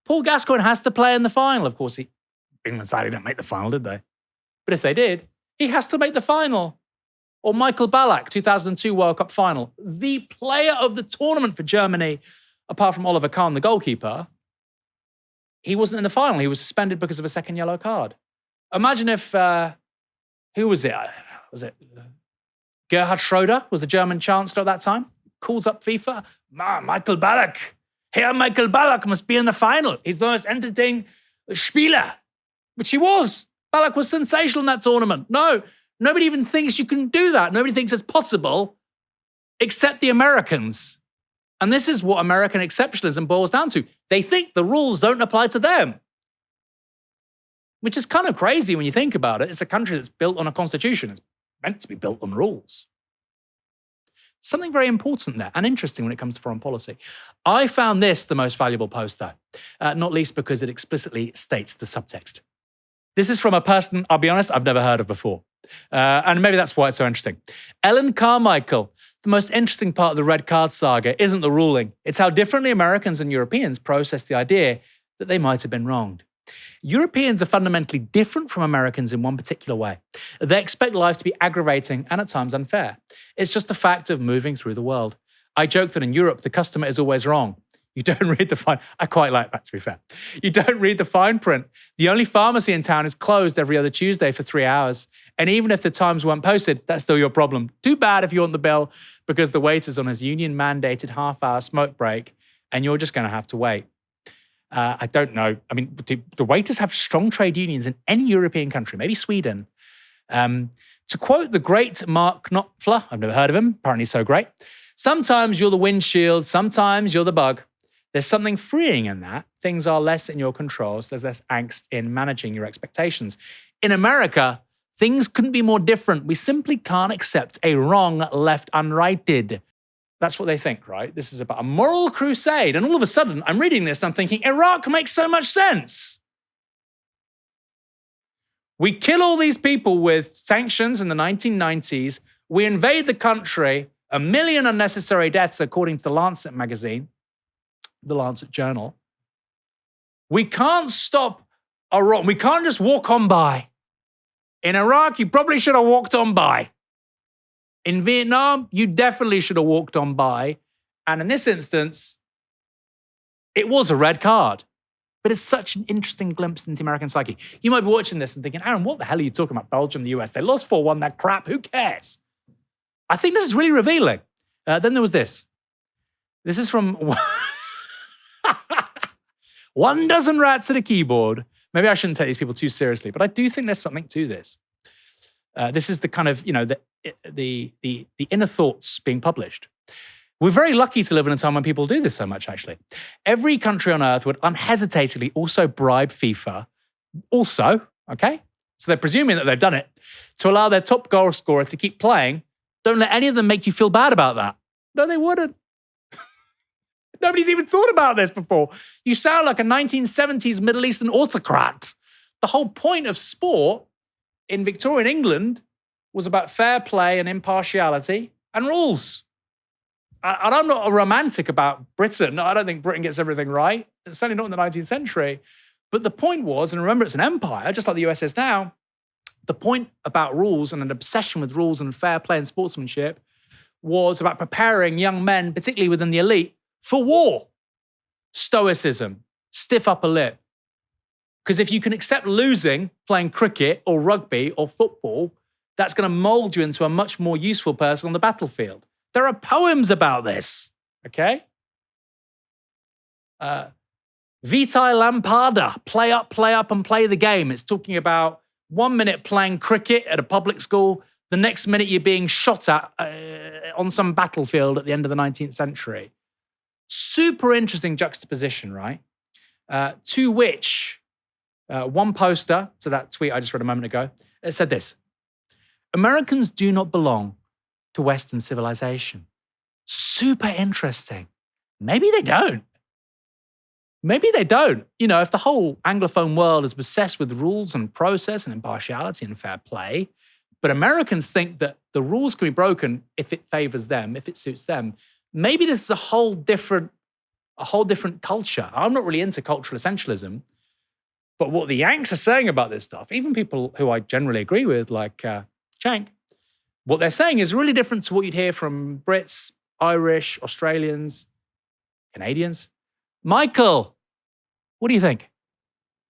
Speaker 1: Paul Gascoigne has to play in the final. Of course, England side didn't make the final, did they? But if they did, he has to make the final. Or Michael Ballack, 2002 World Cup final, the player of the tournament for Germany, apart from Oliver Kahn, the goalkeeper. He wasn't in the final. He was suspended because of a second yellow card. Imagine if, who was it? Was it Gerhard Schroeder was the German chancellor at that time? Calls up FIFA. Michael Ballack. Herr Michael Ballack must be in the final. He's the most entertaining Spieler. Which he was. Ballack was sensational in that tournament. No, nobody even thinks you can do that. Nobody thinks it's possible except the Americans. And this is what American exceptionalism boils down to. They think the rules don't apply to them. Which is kind of crazy when you think about it. It's a country that's built on a constitution. It's meant to be built on rules. Something very important there and interesting when it comes to foreign policy. I found this the most valuable post, though, not least because it explicitly states the subtext. This is from a person, I'll be honest, I've never heard of before. And maybe that's why it's so interesting. Ellen Carmichael. The most interesting part of the red card saga isn't the ruling. It's how differently Americans and Europeans process the idea that they might have been wronged. Europeans are fundamentally different from Americans in one particular way. They expect life to be aggravating and at times unfair. It's just a fact of moving through the world. I joke that in Europe, the customer is always wrong. You don't read the fine. I quite like that, to be fair. You don't read the fine print. The only pharmacy in town is closed every other Tuesday for 3 hours. And even if the times weren't posted, that's still your problem. Too bad if you want the bill because the waiter's on his union-mandated half-hour smoke break and you're just going to have to wait. I don't know. I mean, do waiters have strong trade unions in any European country? Maybe Sweden. To quote the great Mark Knopfler, I've never heard of him, apparently so great, sometimes you're the windshield, sometimes you're the bug. There's something freeing in that. Things are less in your control, so there's less angst in managing your expectations. In America, things couldn't be more different. We simply can't accept a wrong left unrighted. That's what they think, right? This is about a moral crusade. And all of a sudden, I'm reading this and I'm thinking, Iraq makes so much sense. We kill all these people with sanctions in the 1990s. We invade the country, 1 million unnecessary deaths, according to the Lancet magazine, the Lancet Journal. We can't stop Iraq. We can't just walk on by. In Iraq, you probably should have walked on by. In Vietnam, you definitely should have walked on by. And in this instance, it was a red card. But it's such an interesting glimpse into the American psyche. You might be watching this and thinking, Aaron, what the hell are you talking about? Belgium, the US, they lost 4-1, that crap, who cares? I think this is really revealing. Then there was this. This is from One Dozen Rats at a Keyboard. Maybe I shouldn't take these people too seriously, but I do think there's something to this. This is the kind of, the inner thoughts being published. We're very lucky to live in a time when people do this so much, actually. Every country on earth would unhesitatingly also bribe FIFA, okay? So they're presuming that they've done it, to allow their top goal scorer to keep playing. Don't let any of them make you feel bad about that. No, they wouldn't. Nobody's even thought about this before. You sound like a 1970s Middle Eastern autocrat. The whole point of sport in Victorian England was about fair play and impartiality and rules. And I'm not a romantic about Britain. I don't think Britain gets everything right. It's certainly not in the 19th century. But the point was, and remember, it's an empire, just like the US is now, the point about rules and an obsession with rules and fair play and sportsmanship was about preparing young men, particularly within the elite, for war. Stoicism, stiff upper lip. Because if you can accept losing playing cricket or rugby or football, that's going to mold you into a much more useful person on the battlefield. There are poems about this, okay? Vitae Lampada, play up, and play the game. It's talking about 1 minute playing cricket at a public school, the next minute you're being shot at on some battlefield at the end of the 19th century. Super interesting juxtaposition, right? To which one poster, to that tweet I just read a moment ago, it said this: Americans do not belong to Western civilization. Super interesting. Maybe they don't. Maybe they don't. You know, if the whole Anglophone world is obsessed with rules and process and impartiality and fair play, but Americans think that the rules can be broken if it favors them, if it suits them, maybe this is a whole different culture. I'm not really into cultural essentialism, but what the Yanks are saying about this stuff, even people who I generally agree with, like Cenk, what they're saying is really different to what you'd hear from Brits, Irish, Australians, Canadians. Michael, what do you think?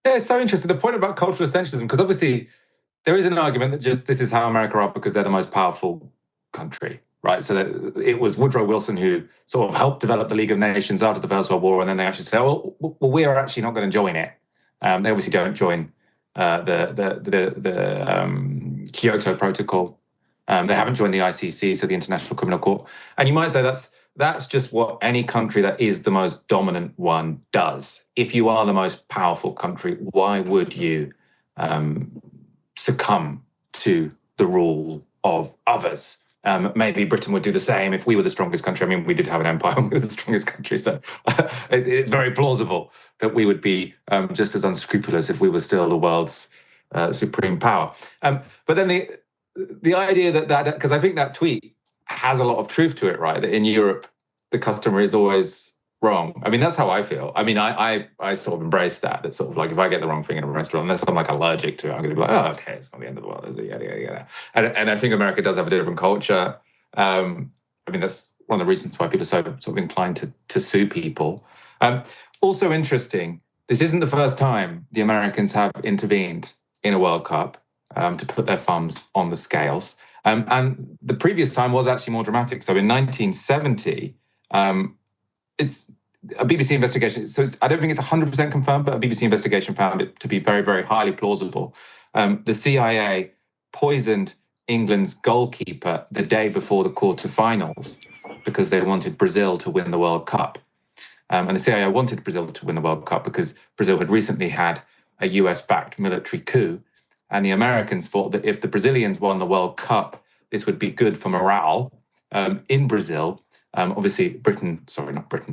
Speaker 2: Yeah, it's so interesting. The point about cultural essentialism, because obviously there is an argument that just this is how America are because they're the most powerful country, right? So that it was Woodrow Wilson who sort of helped develop the League of Nations after the First World War, and then they actually said, well, we are actually not going to join it. They obviously don't join the Kyoto Protocol. They haven't joined the ICC, so the International Criminal Court. And you might say that's just what any country that is the most dominant one does. If you are the most powerful country, why would you succumb to the rule of others? Maybe Britain would do the same if we were the strongest country. I mean, we did have an empire and we were the strongest country, so it's very plausible that we would be just as unscrupulous if we were still the world's supreme power. But then the idea that because I think that tweet has a lot of truth to it, right? That in Europe, the customer is always wrong. I mean, that's how I feel. I mean, I sort of embrace that. That's sort of like if I get the wrong thing in a restaurant, unless I'm like allergic to it, I'm going to be like, oh, okay, it's not the end of the world, is it? Yeah. And I think America does have a different culture. I mean, that's one of the reasons why people are so sort of inclined to sue people. Also interesting, this isn't the first time the Americans have intervened in a World Cup to put their thumbs on the scales. And the previous time was actually more dramatic. So in 1970, it's a BBC investigation. So I don't think it's 100% confirmed, but a BBC investigation found it to be very, very highly plausible. The CIA poisoned England's goalkeeper the day before the quarterfinals because they wanted Brazil to win the World Cup. And the CIA wanted Brazil to win the World Cup because Brazil had recently had a US-backed military coup. And the Americans thought that if the Brazilians won the World Cup, this would be good for morale in Brazil. Obviously,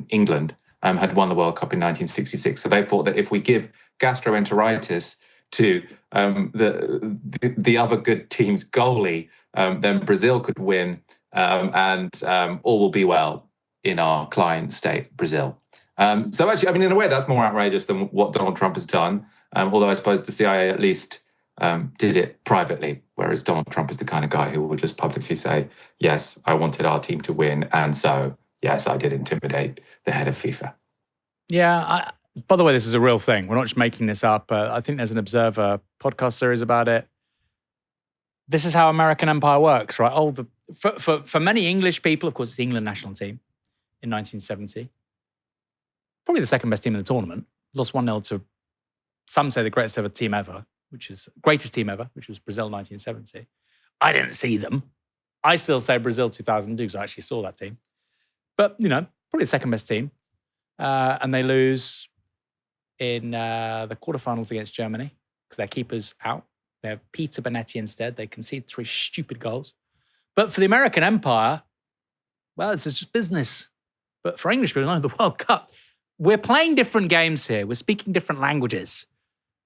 Speaker 2: England had won the World Cup in 1966. So they thought that if we give gastroenteritis to the other good team's goalie, then Brazil could win and all will be well in our client state, Brazil. So actually, I mean, in a way, that's more outrageous than what Donald Trump has done. Although I suppose the CIA at least did it privately, whereas Donald Trump is the kind of guy who will just publicly say, yes, I wanted our team to win, and so, yes, I did intimidate the head of FIFA.
Speaker 1: Yeah, by the way, this is a real thing. We're not just making this up. I think there's an Observer podcast series about it. This is how American empire works, right? For many English people, of course, it's the England national team in 1970. Probably the second best team in the tournament. Lost 1-0 to, some say, the greatest team ever, which was Brazil 1970. I didn't see them. I still say Brazil 2002 because I actually saw that team. But, you know, probably the second best team. And they lose in the quarterfinals against Germany because their keeper's out. They have Peter Bonetti instead. They concede 3 stupid goals. But for the American empire, well, this is just business. But for English people, no, the World Cup, we're playing different games here. We're speaking different languages.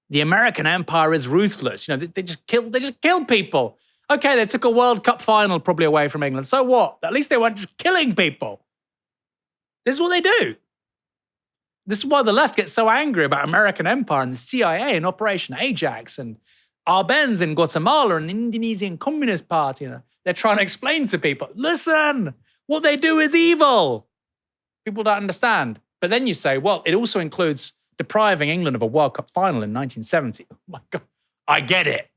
Speaker 1: The American empire is ruthless. You know, they just kill people. Okay, they took a World Cup final probably away from England. So what? At least they weren't just killing people. This is what they do. This is why the left gets so angry about American empire and the CIA and Operation Ajax and Arbenz in Guatemala and the Indonesian Communist Party. You know, they're trying to explain to people, listen, what they do is evil. People don't understand. But then you say, well, it also includes depriving England of a World Cup final in 1970. Oh my God, I get it.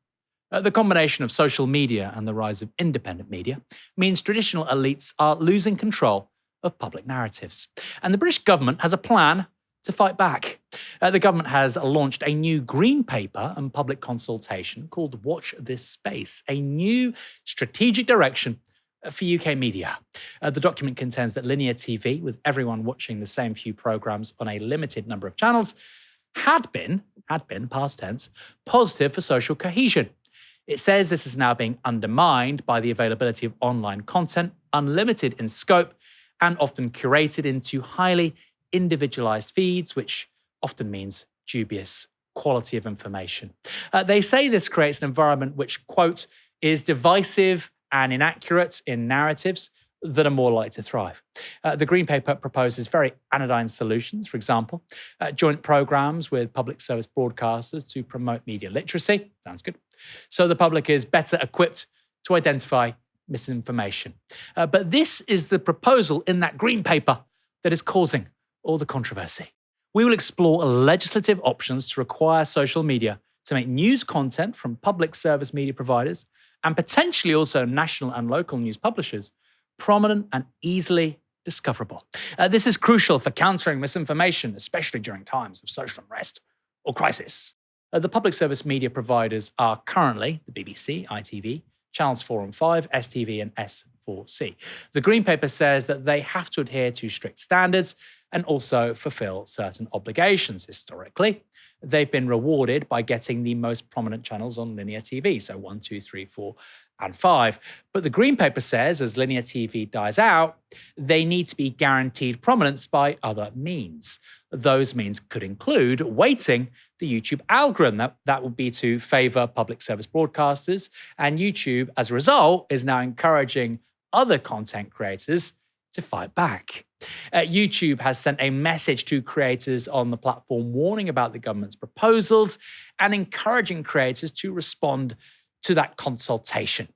Speaker 1: The combination of social media and the rise of independent media means traditional elites are losing control of public narratives. And the British government has a plan to fight back. The government has launched a new green paper and public consultation called Watch This Space, a new strategic direction for UK media. The document contends that linear TV, with everyone watching the same few programmes on a limited number of channels, had been, past tense, positive for social cohesion. It says this is now being undermined by the availability of online content, unlimited in scope, and often curated into highly individualized feeds, which often means dubious quality of information. They say this creates an environment which, quote, is divisive and inaccurate in narratives that are more likely to thrive. The Green Paper proposes very anodyne solutions, for example, joint programs with public service broadcasters to promote media literacy. Sounds good. So the public is better equipped to identify misinformation. But this is the proposal in that Green Paper that is causing all the controversy. We will explore legislative options to require social media to make news content from public service media providers and potentially also national and local news publishers prominent and easily discoverable. This is crucial for countering misinformation, especially during times of social unrest or crisis. The public service media providers are currently the BBC, ITV, Channels 4 and 5, STV and S4C. The Green Paper says that they have to adhere to strict standards and also fulfill certain obligations. Historically, they've been rewarded by getting the most prominent channels on linear TV, so 1, 2, 3, 4, and 5. But the Green Paper says as linear TV dies out, they need to be guaranteed prominence by other means. Those means could include weighting the YouTube algorithm. That would be to favour public service broadcasters, and YouTube, as a result, is now encouraging other content creators to fight back. YouTube has sent a message to creators on the platform warning about the government's proposals and encouraging creators to respond to that consultation.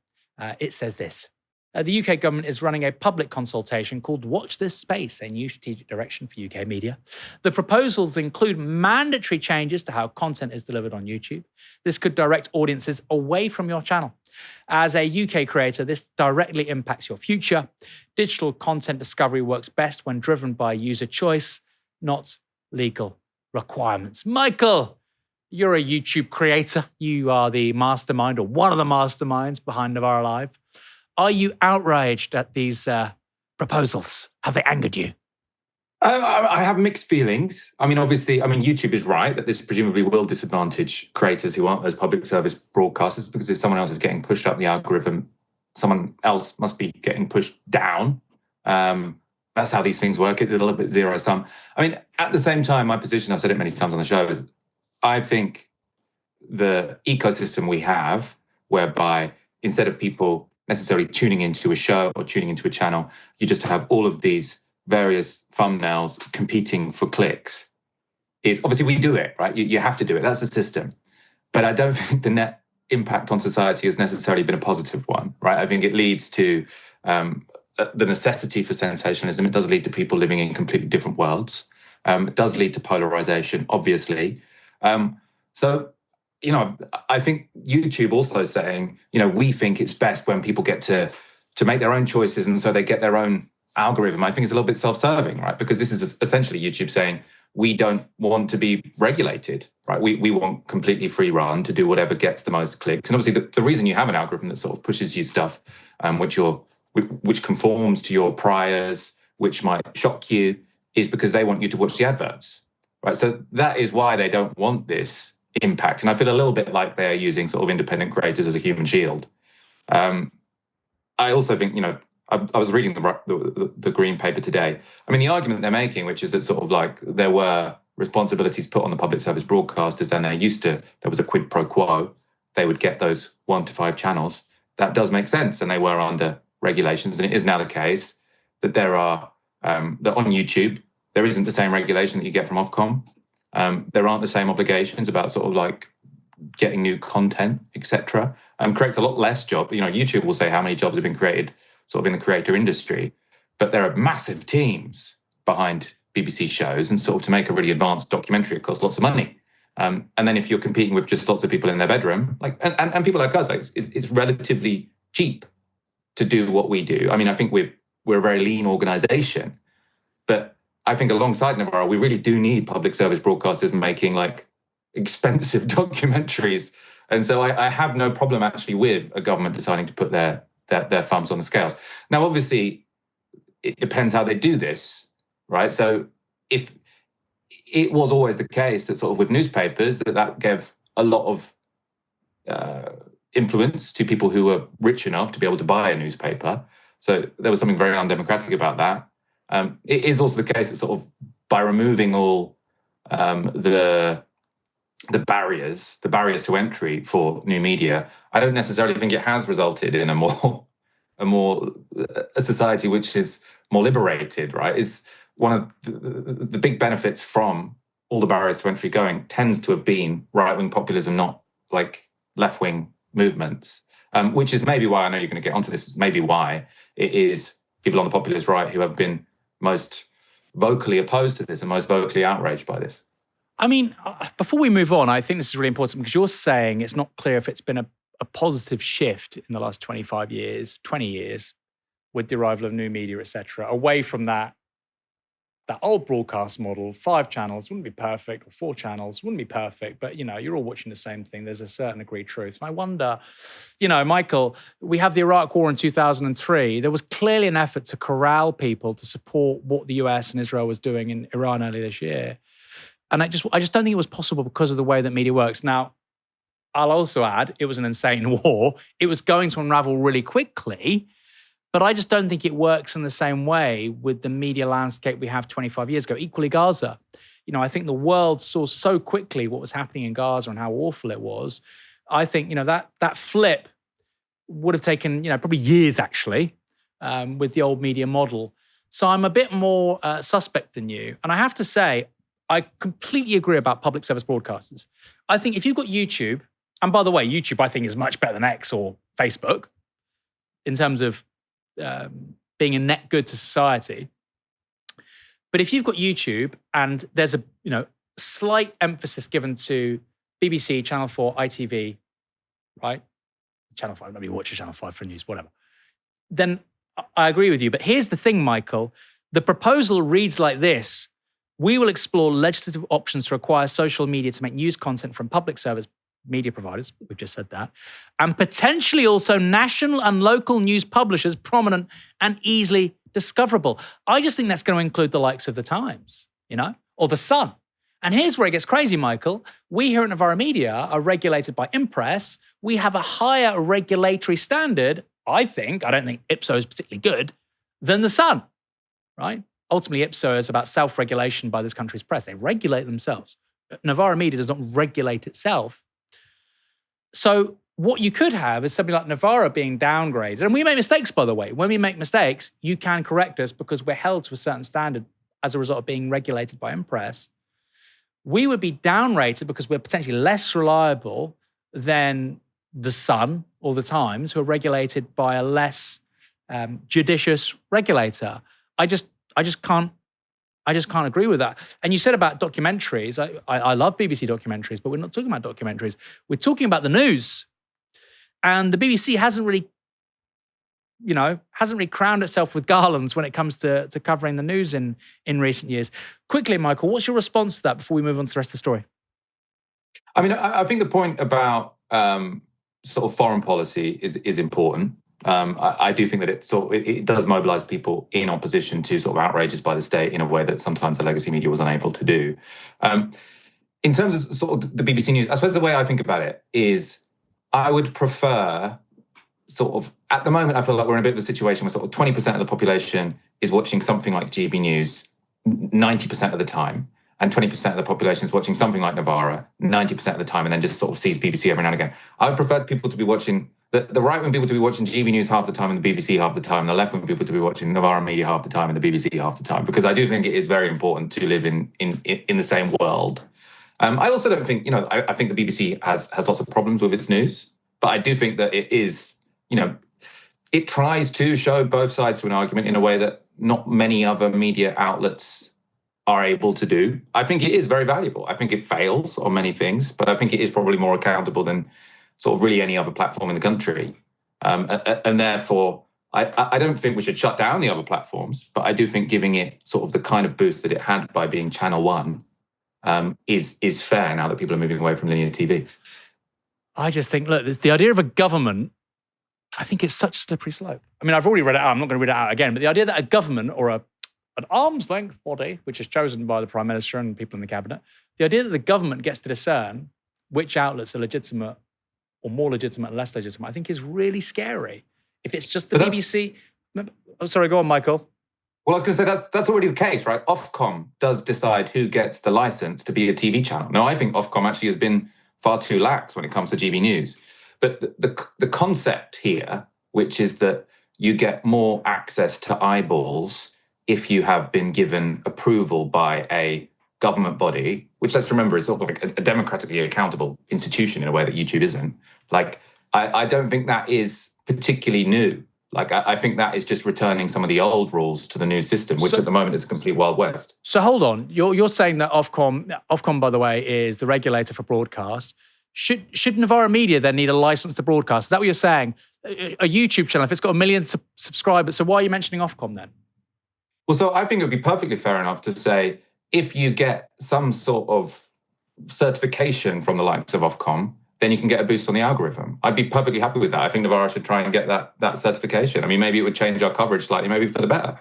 Speaker 1: It says this. The UK government is running a public consultation called Watch This Space, a new strategic direction for UK media. The proposals include mandatory changes to how content is delivered on YouTube. This could direct audiences away from your channel. As a UK creator, this directly impacts your future. Digital content discovery works best when driven by user choice, not legal requirements. Michael, you're a YouTube creator. You are the mastermind, or one of the masterminds behind Novara Live. Are you outraged at these proposals? Have they angered you?
Speaker 2: I have mixed feelings. Obviously, YouTube is right that this presumably will disadvantage creators who aren't those public service broadcasters, because if someone else is getting pushed up the algorithm, someone else must be getting pushed down. That's how these things work. It's a little bit zero sum. At the same time, my position, I've said it many times on the show, is I think the ecosystem we have, whereby instead of people necessarily tuning into a show or tuning into a channel, you just have all of these various thumbnails competing for clicks, is obviously we do it, right? You have to do it. That's the system. But I don't think the net impact on society has necessarily been a positive one, right? I think it leads to the necessity for sensationalism. It does lead to people living in completely different worlds. It does lead to polarization, obviously. I think YouTube also saying, we think it's best when people get to make their own choices, and so they get their own algorithm, I think is a little bit self-serving, right? Because this is essentially YouTube saying, we don't want to be regulated, right? We want completely free run to do whatever gets the most clicks. And obviously the reason you have an algorithm that sort of pushes you stuff which conforms to your priors, which might shock you, is because they want you to watch the adverts, right? So that is why they don't want this impact. And I feel a little bit like they're using sort of independent creators as a human shield. I also think, I was reading the Green Paper today. The argument they're making, which is that sort of like there were responsibilities put on the public service broadcasters, and there was a quid pro quo. They would get those 1 to 5 channels. That does make sense, and they were under regulations. And it is now the case that that on YouTube, there isn't the same regulation that you get from Ofcom. There aren't the same obligations about sort of like getting new content, etc. Creates a lot less job. YouTube will say how many jobs have been created sort of in the creator industry, but there are massive teams behind BBC shows, and sort of to make a really advanced documentary, it costs lots of money. And then if you're competing with just lots of people in their bedroom, and people like us, it's relatively cheap to do what we do. I think we're a very lean organization, but I think alongside Novara, we really do need public service broadcasters making like expensive documentaries. And so I have no problem actually with a government deciding to put their thumbs on the scales. Now, obviously, it depends how they do this, right? So if it was always the case that sort of with newspapers, that gave a lot of influence to people who were rich enough to be able to buy a newspaper. So there was something very undemocratic about that. It is also the case that sort of by removing all the barriers to entry for new media, I don't necessarily think it has resulted in a society which is more liberated, right? Is one of the big benefits from all the barriers to entry going tends to have been right-wing populism, not like left-wing movements, which is maybe why, I know you're going to get onto this, maybe why it is people on the populist right who have been most vocally opposed to this and most vocally outraged by this.
Speaker 1: I mean, before we move on, I think this is really important because you're saying it's not clear if it's been a positive shift in the last 20 years with the arrival of new media, etc., away from that old broadcast model. 5 channels wouldn't be perfect, or 4 channels wouldn't be perfect, but, you're all watching the same thing. There's a certain degree of truth. And I wonder, Michael, we have the Iraq War in 2003. There was clearly an effort to corral people to support what the US and Israel was doing in Iran earlier this year. And I just don't think it was possible because of the way that media works. Now, I'll also add, it was an insane war. It was going to unravel really quickly, but I just don't think it works in the same way with the media landscape we have 25 years ago. Equally, Gaza. I think the world saw so quickly what was happening in Gaza and how awful it was. I think, that flip would have taken, probably years actually, with the old media model. So I'm a bit more suspect than you. And I have to say, I completely agree about public service broadcasters. I think if you've got YouTube, and by the way, YouTube I think is much better than X or Facebook in terms of being a net good to society. But if you've got YouTube and there's a slight emphasis given to BBC, Channel 4, ITV, right? Channel 5, nobody watches Channel 5 for news, whatever. Then I agree with you. But here's the thing, Michael. The proposal reads like this: we will explore legislative options to require social media to make news content from public service media providers, we've just said that, and potentially also national and local news publishers, prominent and easily discoverable. I just think that's going to include the likes of The Times, or The Sun. And here's where it gets crazy, Michael. We here at Novara Media are regulated by Impress. We have a higher regulatory standard, I don't think Ipso is particularly good, than The Sun, right? Ultimately, Ipso is about self-regulation by this country's press. They regulate themselves. Novara Media does not regulate itself. So what you could have is something like Novara being downgraded. And we make mistakes, by the way. When we make mistakes, you can correct us because we're held to a certain standard as a result of being regulated by Impress. We would be downrated because we're potentially less reliable than The Sun or The Times, who are regulated by a less judicious regulator. I just can't agree with that. And you said about documentaries. I love BBC documentaries, but we're not talking about documentaries. We're talking about the news. And the BBC hasn't really crowned itself with garlands when it comes to covering the news in recent years. Quickly, Michael, what's your response to that before we move on to the rest of the story?
Speaker 2: I mean, I think the point about sort of foreign policy is important. I do think that it does mobilise people in opposition to sort of outrages by the state in a way that sometimes the legacy media was unable to do. In terms of sort of the BBC News, I suppose the way I think about it is I would prefer sort of, at the moment, I feel like we're in a bit of a situation where sort of 20% of the population is watching something like GB News 90% of the time, and 20% of the population is watching something like Novara 90% of the time, and then just sort of sees BBC every now and again. I would prefer people to be watching the right-wing people to be watching GB News half the time and the BBC half the time, and the left-wing people to be watching Novara Media half the time and the BBC half the time, because I do think it is very important to live in the same world. I also don't think, I think the BBC has lots of problems with its news, but I do think that it is, it tries to show both sides to an argument in a way that not many other media outlets are able to do. I think it is very valuable. I think it fails on many things, but I think it is probably more accountable than sort of really any other platform in the country. And therefore, I don't think we should shut down the other platforms, but I do think giving it sort of the kind of boost that it had by being Channel 1 is fair now that people are moving away from linear TV.
Speaker 1: I just think, look, the idea of a government, I think it's such a slippery slope. I mean, I've already read it out. I'm not going to read it out again. But the idea that a government or an arm's length body, which is chosen by the Prime Minister and people in the cabinet, the idea that the government gets to discern which outlets are legitimate or more legitimate and less legitimate, I think is really scary. If it's just the BBC... Oh, sorry, go on, Michael.
Speaker 2: Well, I was going to say that's already the case, right? Ofcom does decide who gets the license to be a TV channel. Now, I think Ofcom actually has been far too lax when it comes to GB News. But the concept here, which is that you get more access to eyeballs if you have been given approval by a government body, which, let's remember, is sort of like a democratically accountable institution in a way that YouTube isn't. Like, I don't think that is particularly new. Like, I think that is just returning some of the old rules to the new system, which at the moment is a complete Wild West.
Speaker 1: So hold on, you're saying that Ofcom, by the way, is the regulator for broadcast. Should Novara Media then need a license to broadcast? Is that what you're saying? A YouTube channel, if it's got 1 million subscribers, so why are you mentioning Ofcom then?
Speaker 2: Well, so I think it would be perfectly fair enough to say, if you get some sort of certification from the likes of Ofcom, then you can get a boost on the algorithm. I'd be perfectly happy with that. I think Novara should try and get that certification. I mean, maybe it would change our coverage slightly, maybe for the better.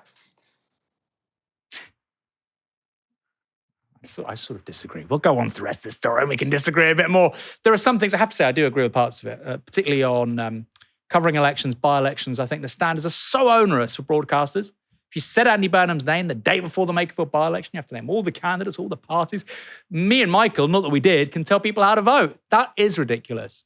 Speaker 1: So I sort of disagree. We'll go on to the rest of the story and we can disagree a bit more. There are some things, I have to say, I do agree with parts of it, particularly on covering elections, by-elections. I think the standards are so onerous for broadcasters. If you said Andy Burnham's name the day before the Makerfield by-election, you have to name all the candidates, all the parties. Me and Michael, not that we did, can tell people how to vote. That is ridiculous.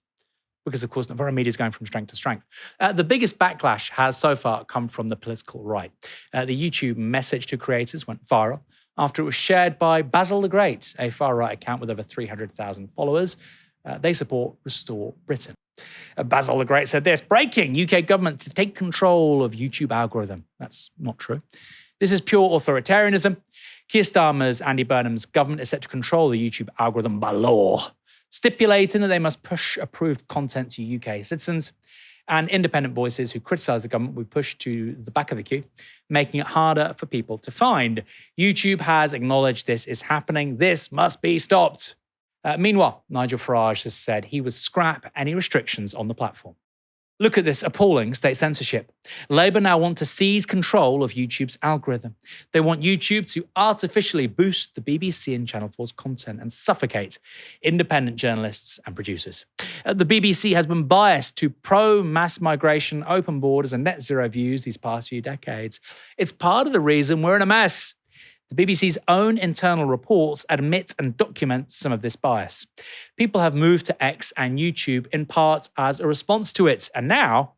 Speaker 1: Because, of course, Novara Media is going from strength to strength. The biggest backlash has so far come from the political right. The YouTube message to creators went viral after it was shared by Basil the Great, a far-right account with over 300,000 followers. They support Restore Britain. Basil the Great said this: breaking, UK government to take control of YouTube algorithm. That's not true. This is pure authoritarianism. Keir Starmer's Andy Burnham's government is set to control the YouTube algorithm by law, stipulating that they must push approved content to UK citizens, and independent voices who criticise the government will be pushed to the back of the queue, making it harder for people to find. YouTube has acknowledged this is happening. This must be stopped. Meanwhile, Nigel Farage has said he would scrap any restrictions on the platform. Look at this appalling state censorship. Labour now want to seize control of YouTube's algorithm. They want YouTube to artificially boost the BBC and Channel 4's content and suffocate independent journalists and producers. The BBC has been biased to pro-mass migration, open borders and net zero views these past few decades. It's part of the reason we're in a mess. The BBC's own internal reports admit and document some of this bias. People have moved to X and YouTube in part as a response to it. And now,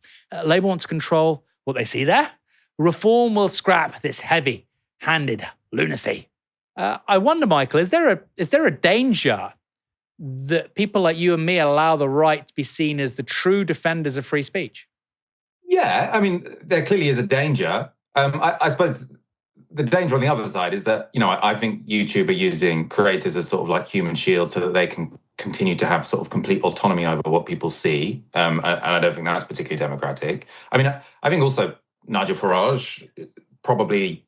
Speaker 1: Labour want to control what they see there. Reform will scrap this heavy-handed lunacy. I wonder, Michael, is there a danger that people like you and me allow the right to be seen as the true defenders of free speech?
Speaker 2: Yeah, I mean, there clearly is a danger. I suppose the danger on the other side is that, I think YouTube are using creators as sort of like human shield so that they can continue to have sort of complete autonomy over what people see. And I don't think that's particularly democratic. I mean, I think also Nigel Farage probably,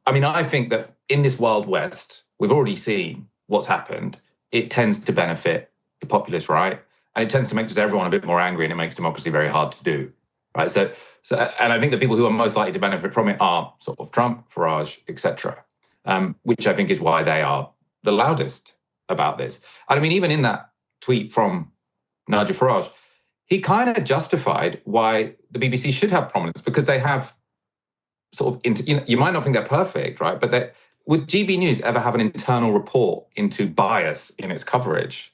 Speaker 2: I think that in this Wild West, we've already seen what's happened. It tends to benefit the populace, right? And it tends to make just everyone a bit more angry, and it makes democracy very hard to do, right? So, and I think the people who are most likely to benefit from it are sort of Trump, Farage, etc., which I think is why they are the loudest about this. And I mean, even in that tweet from Nigel Farage, he kind of justified why the BBC should have prominence, because they have sort of, you might not think they're perfect, right? But would GB News ever have an internal report into bias in its coverage?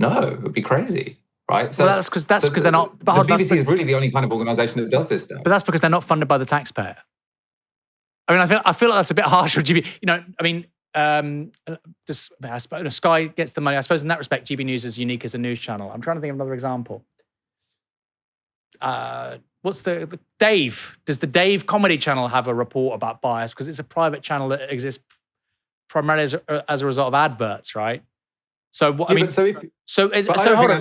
Speaker 2: No, it would be crazy. Right, so
Speaker 1: that's because they're not.
Speaker 2: The BBC is really the only kind of organisation that does this stuff.
Speaker 1: But that's because they're not funded by the taxpayer. I mean, I feel like that's a bit harsh on GB. I suppose Sky gets the money. I suppose in that respect, GB News is unique as a news channel. I'm trying to think of another example. What's the Dave? Does the Dave Comedy Channel have a report about bias? Because it's a private channel that exists primarily as a result of adverts, right? So what I mean,
Speaker 2: I don't think that's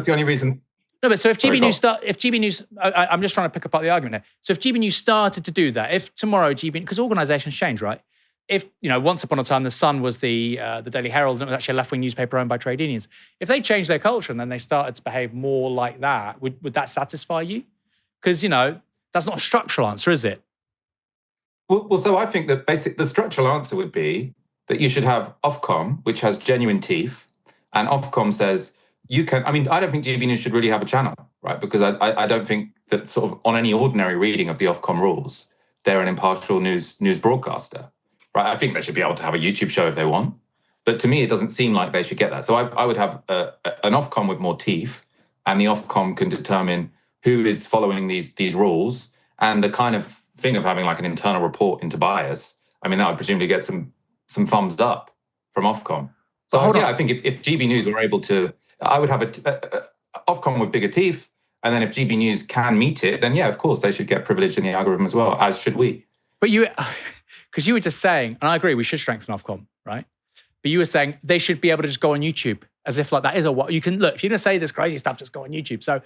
Speaker 2: the only reason.
Speaker 1: No, but so if GB News, I'm just trying to pick apart the argument here. So if GB News started to do that, if tomorrow GB, because organisations change, right? If, once upon a time the Sun was the Daily Herald and it was actually a left-wing newspaper owned by trade unions, if they changed their culture and then they started to behave more like that, would that satisfy you? Because, that's not a structural answer, is it?
Speaker 2: Well, so I think that the structural answer would be that you should have Ofcom, which has genuine teeth, and Ofcom says you can. I mean, I don't think GB News should really have a channel, right? Because I don't think that sort of on any ordinary reading of the Ofcom rules, they're an impartial news broadcaster, right? I think they should be able to have a YouTube show if they want, but to me, it doesn't seem like they should get that. So I would have an Ofcom with more teeth, and the Ofcom can determine who is following these rules, and the kind of thing of having like an internal report into bias. I mean, that would presumably get some thumbs up from Ofcom. So I think if GB News were able to, I would have a Ofcom with bigger teeth, and then if GB News can meet it, then yeah, of course they should get privilege in the algorithm as well, as should we.
Speaker 1: But because you were just saying, and I agree, we should strengthen Ofcom, right? But you were saying they should be able to just go on YouTube, as if like that is what you can look. If you're going to say this crazy stuff, just go on YouTube. So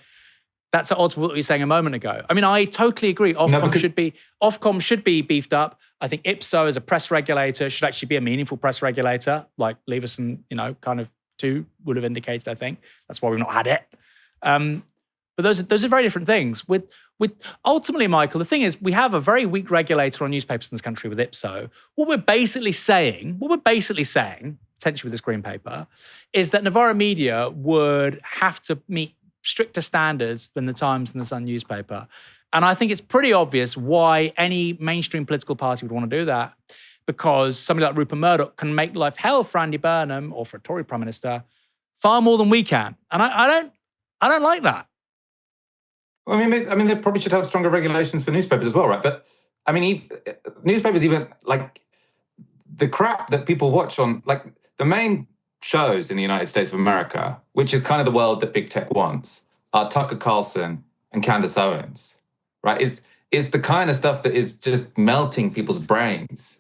Speaker 1: that's at odds with what you were saying a moment ago. I mean, I totally agree. Ofcom should be beefed up. I think IPSO as a press regulator should actually be a meaningful press regulator, like Leveson, kind of too would have indicated. I think that's why we've not had it. But those are very different things. With ultimately, Michael, the thing is, we have a very weak regulator on newspapers in this country with IPSO. What we're basically saying, potentially with this green paper, is that Novara Media would have to meet stricter standards than the Times and the Sun newspaper. And I think it's pretty obvious why any mainstream political party would want to do that, because somebody like Rupert Murdoch can make life hell for Andy Burnham or for a Tory Prime Minister far more than we can. And I don't like that.
Speaker 2: Well, I mean, they probably should have stronger regulations for newspapers as well, right? But I mean, newspapers, even like the crap that people watch on, like the main shows in the United States of America, which is kind of the world that big tech wants, are Tucker Carlson and Candace Owens, right? It's the kind of stuff that is just melting people's brains.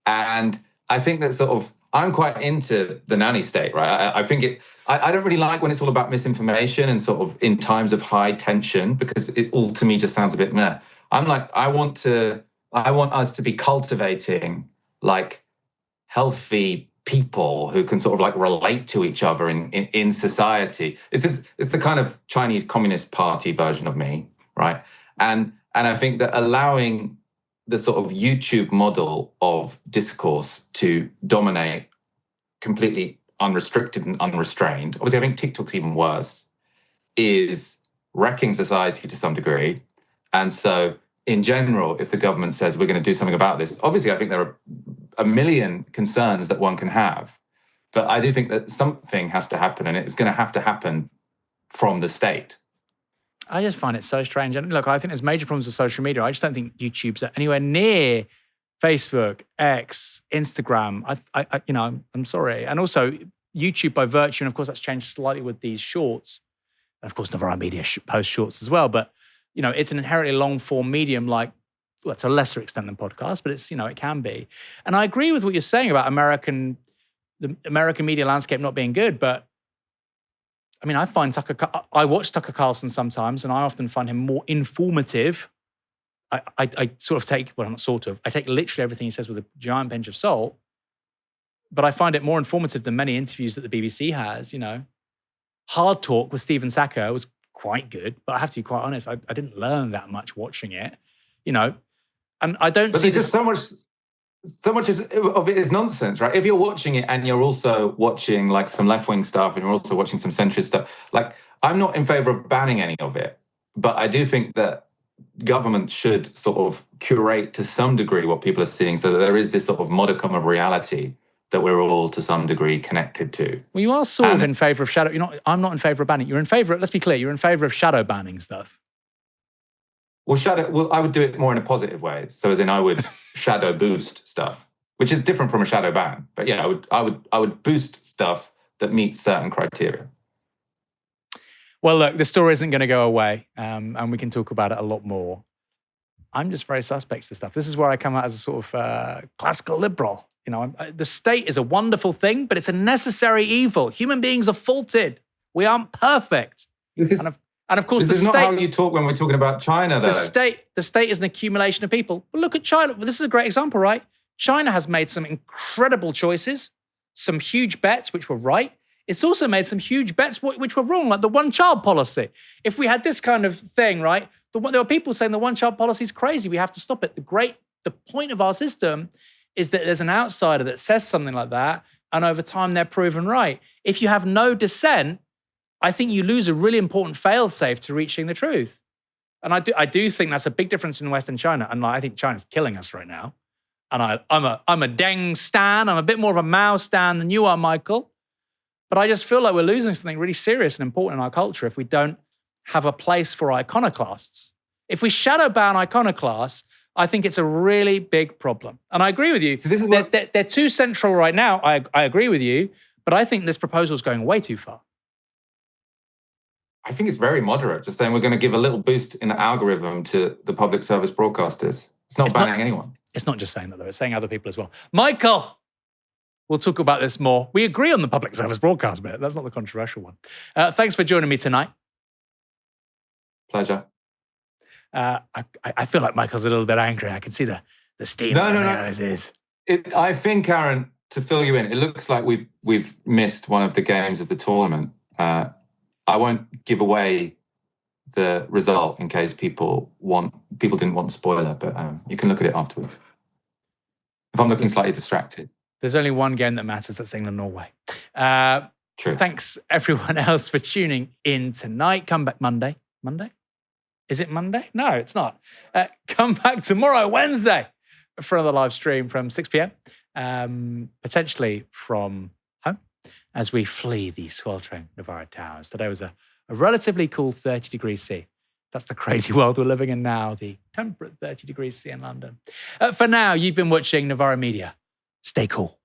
Speaker 2: And I think that sort of, I'm quite into the nanny state, right? I think I don't really like when it's all about misinformation and sort of in times of high tension, because it all to me just sounds a bit meh. I'm like, I want us to be cultivating like healthy people who can sort of like relate to each other in society. It's the kind of Chinese Communist Party version of me, right? And I think that allowing the sort of YouTube model of discourse to dominate completely unrestricted and unrestrained, obviously I think TikTok's even worse, is wrecking society to some degree. And so in general, if the government says we're going to do something about this, obviously I think there are a million concerns that one can have, but I do think that something has to happen, and it's going to have to happen from the state.
Speaker 1: I just find it so strange. And look, I think there's major problems with social media. I just don't think YouTube's anywhere near Facebook, X, Instagram. I'm sorry. And also YouTube by virtue, and of course that's changed slightly with these shorts. And of course Novara Media posts shorts as well. But, it's an inherently long form medium, like, well, to a lesser extent than podcasts, but it's, it can be. And I agree with what you're saying about the American media landscape not being good, but I mean, I watch Tucker Carlson sometimes, and I often find him more informative. I sort of take, well, not sort of, I take literally everything he says with a giant pinch of salt, but I find it more informative than many interviews that the BBC has, Hard Talk with Stephen Sacco was quite good, but I have to be quite honest, I didn't learn that much watching it, and I don't
Speaker 2: but
Speaker 1: see
Speaker 2: there's just so much of it is nonsense, right? If you're watching it and you're also watching like some left-wing stuff and you're also watching some centrist stuff, like I'm not in favor of banning any of it, but I do think that government should sort of curate to some degree what people are seeing so that there is this sort of modicum of reality that we're all to some degree connected to.
Speaker 1: Well, you are sort of in favor of shadow. I'm not in favor of banning. You're in favor, let's be clear, you're in favor of shadow banning stuff.
Speaker 2: Well, I would do it more in a positive way. So as in I would shadow boost stuff, which is different from a shadow ban. But yeah, I would boost stuff that meets certain criteria.
Speaker 1: Well, look, the story isn't going to go away, and we can talk about it a lot more. I'm just very suspect to stuff. This is where I come out as a sort of classical liberal. The state is a wonderful thing, but it's a necessary evil. Human beings are faulted. We aren't perfect. And of course,
Speaker 2: this is not how you talk when we're talking about China, though.
Speaker 1: The state is an accumulation of people. Well, look at China. Well, this is a great example, right? China has made some incredible choices, some huge bets, which were right. It's also made some huge bets which were wrong, like the one-child policy. If we had this kind of thing, right, there were people saying the one-child policy is crazy. We have to stop it. The point of our system is that there's an outsider that says something like that, and over time they're proven right. If you have no dissent, I think you lose a really important fail-safe to reaching the truth. And I do think that's a big difference in Western China. And I think China's killing us right now. And I'm a Deng stan. I'm a bit more of a Mao stan than you are, Michael. But I just feel like we're losing something really serious and important in our culture if we don't have a place for iconoclasts. If we shadow ban iconoclasts, I think it's a really big problem. And I agree with you. So this is they're too central right now. I agree with you. But I think this proposal is going way too far.
Speaker 2: I think it's very moderate, just saying we're going to give a little boost in the algorithm to the public service broadcasters. It's not banning anyone.
Speaker 1: It's not just saying that, though. It's saying other people as well. Michael, we'll talk about this more. We agree on the public service broadcast bit. That's not the controversial one. Thanks for joining me tonight.
Speaker 2: Pleasure.
Speaker 1: I feel like Michael's a little bit angry. I can see the steam.
Speaker 2: No.
Speaker 1: As is.
Speaker 2: I think, Aaron, to fill you in, it looks like we've missed one of the games of the tournament. I won't give away the result in case people didn't want spoiler, but you can look at it afterwards. If I'm looking slightly distracted.
Speaker 1: There's only one game that matters, that's England-Norway.
Speaker 2: True.
Speaker 1: Thanks everyone else for tuning in tonight. Come back Monday. Monday? Is it Monday? No, it's not. Come back tomorrow, Wednesday, for another live stream from 6 p.m, potentially from home, as we flee the sweltering Novara Towers. Today was a relatively cool 30 degrees C. That's the crazy world we're living in now, the temperate 30 degrees C in London. For now, you've been watching Novara Media. Stay cool.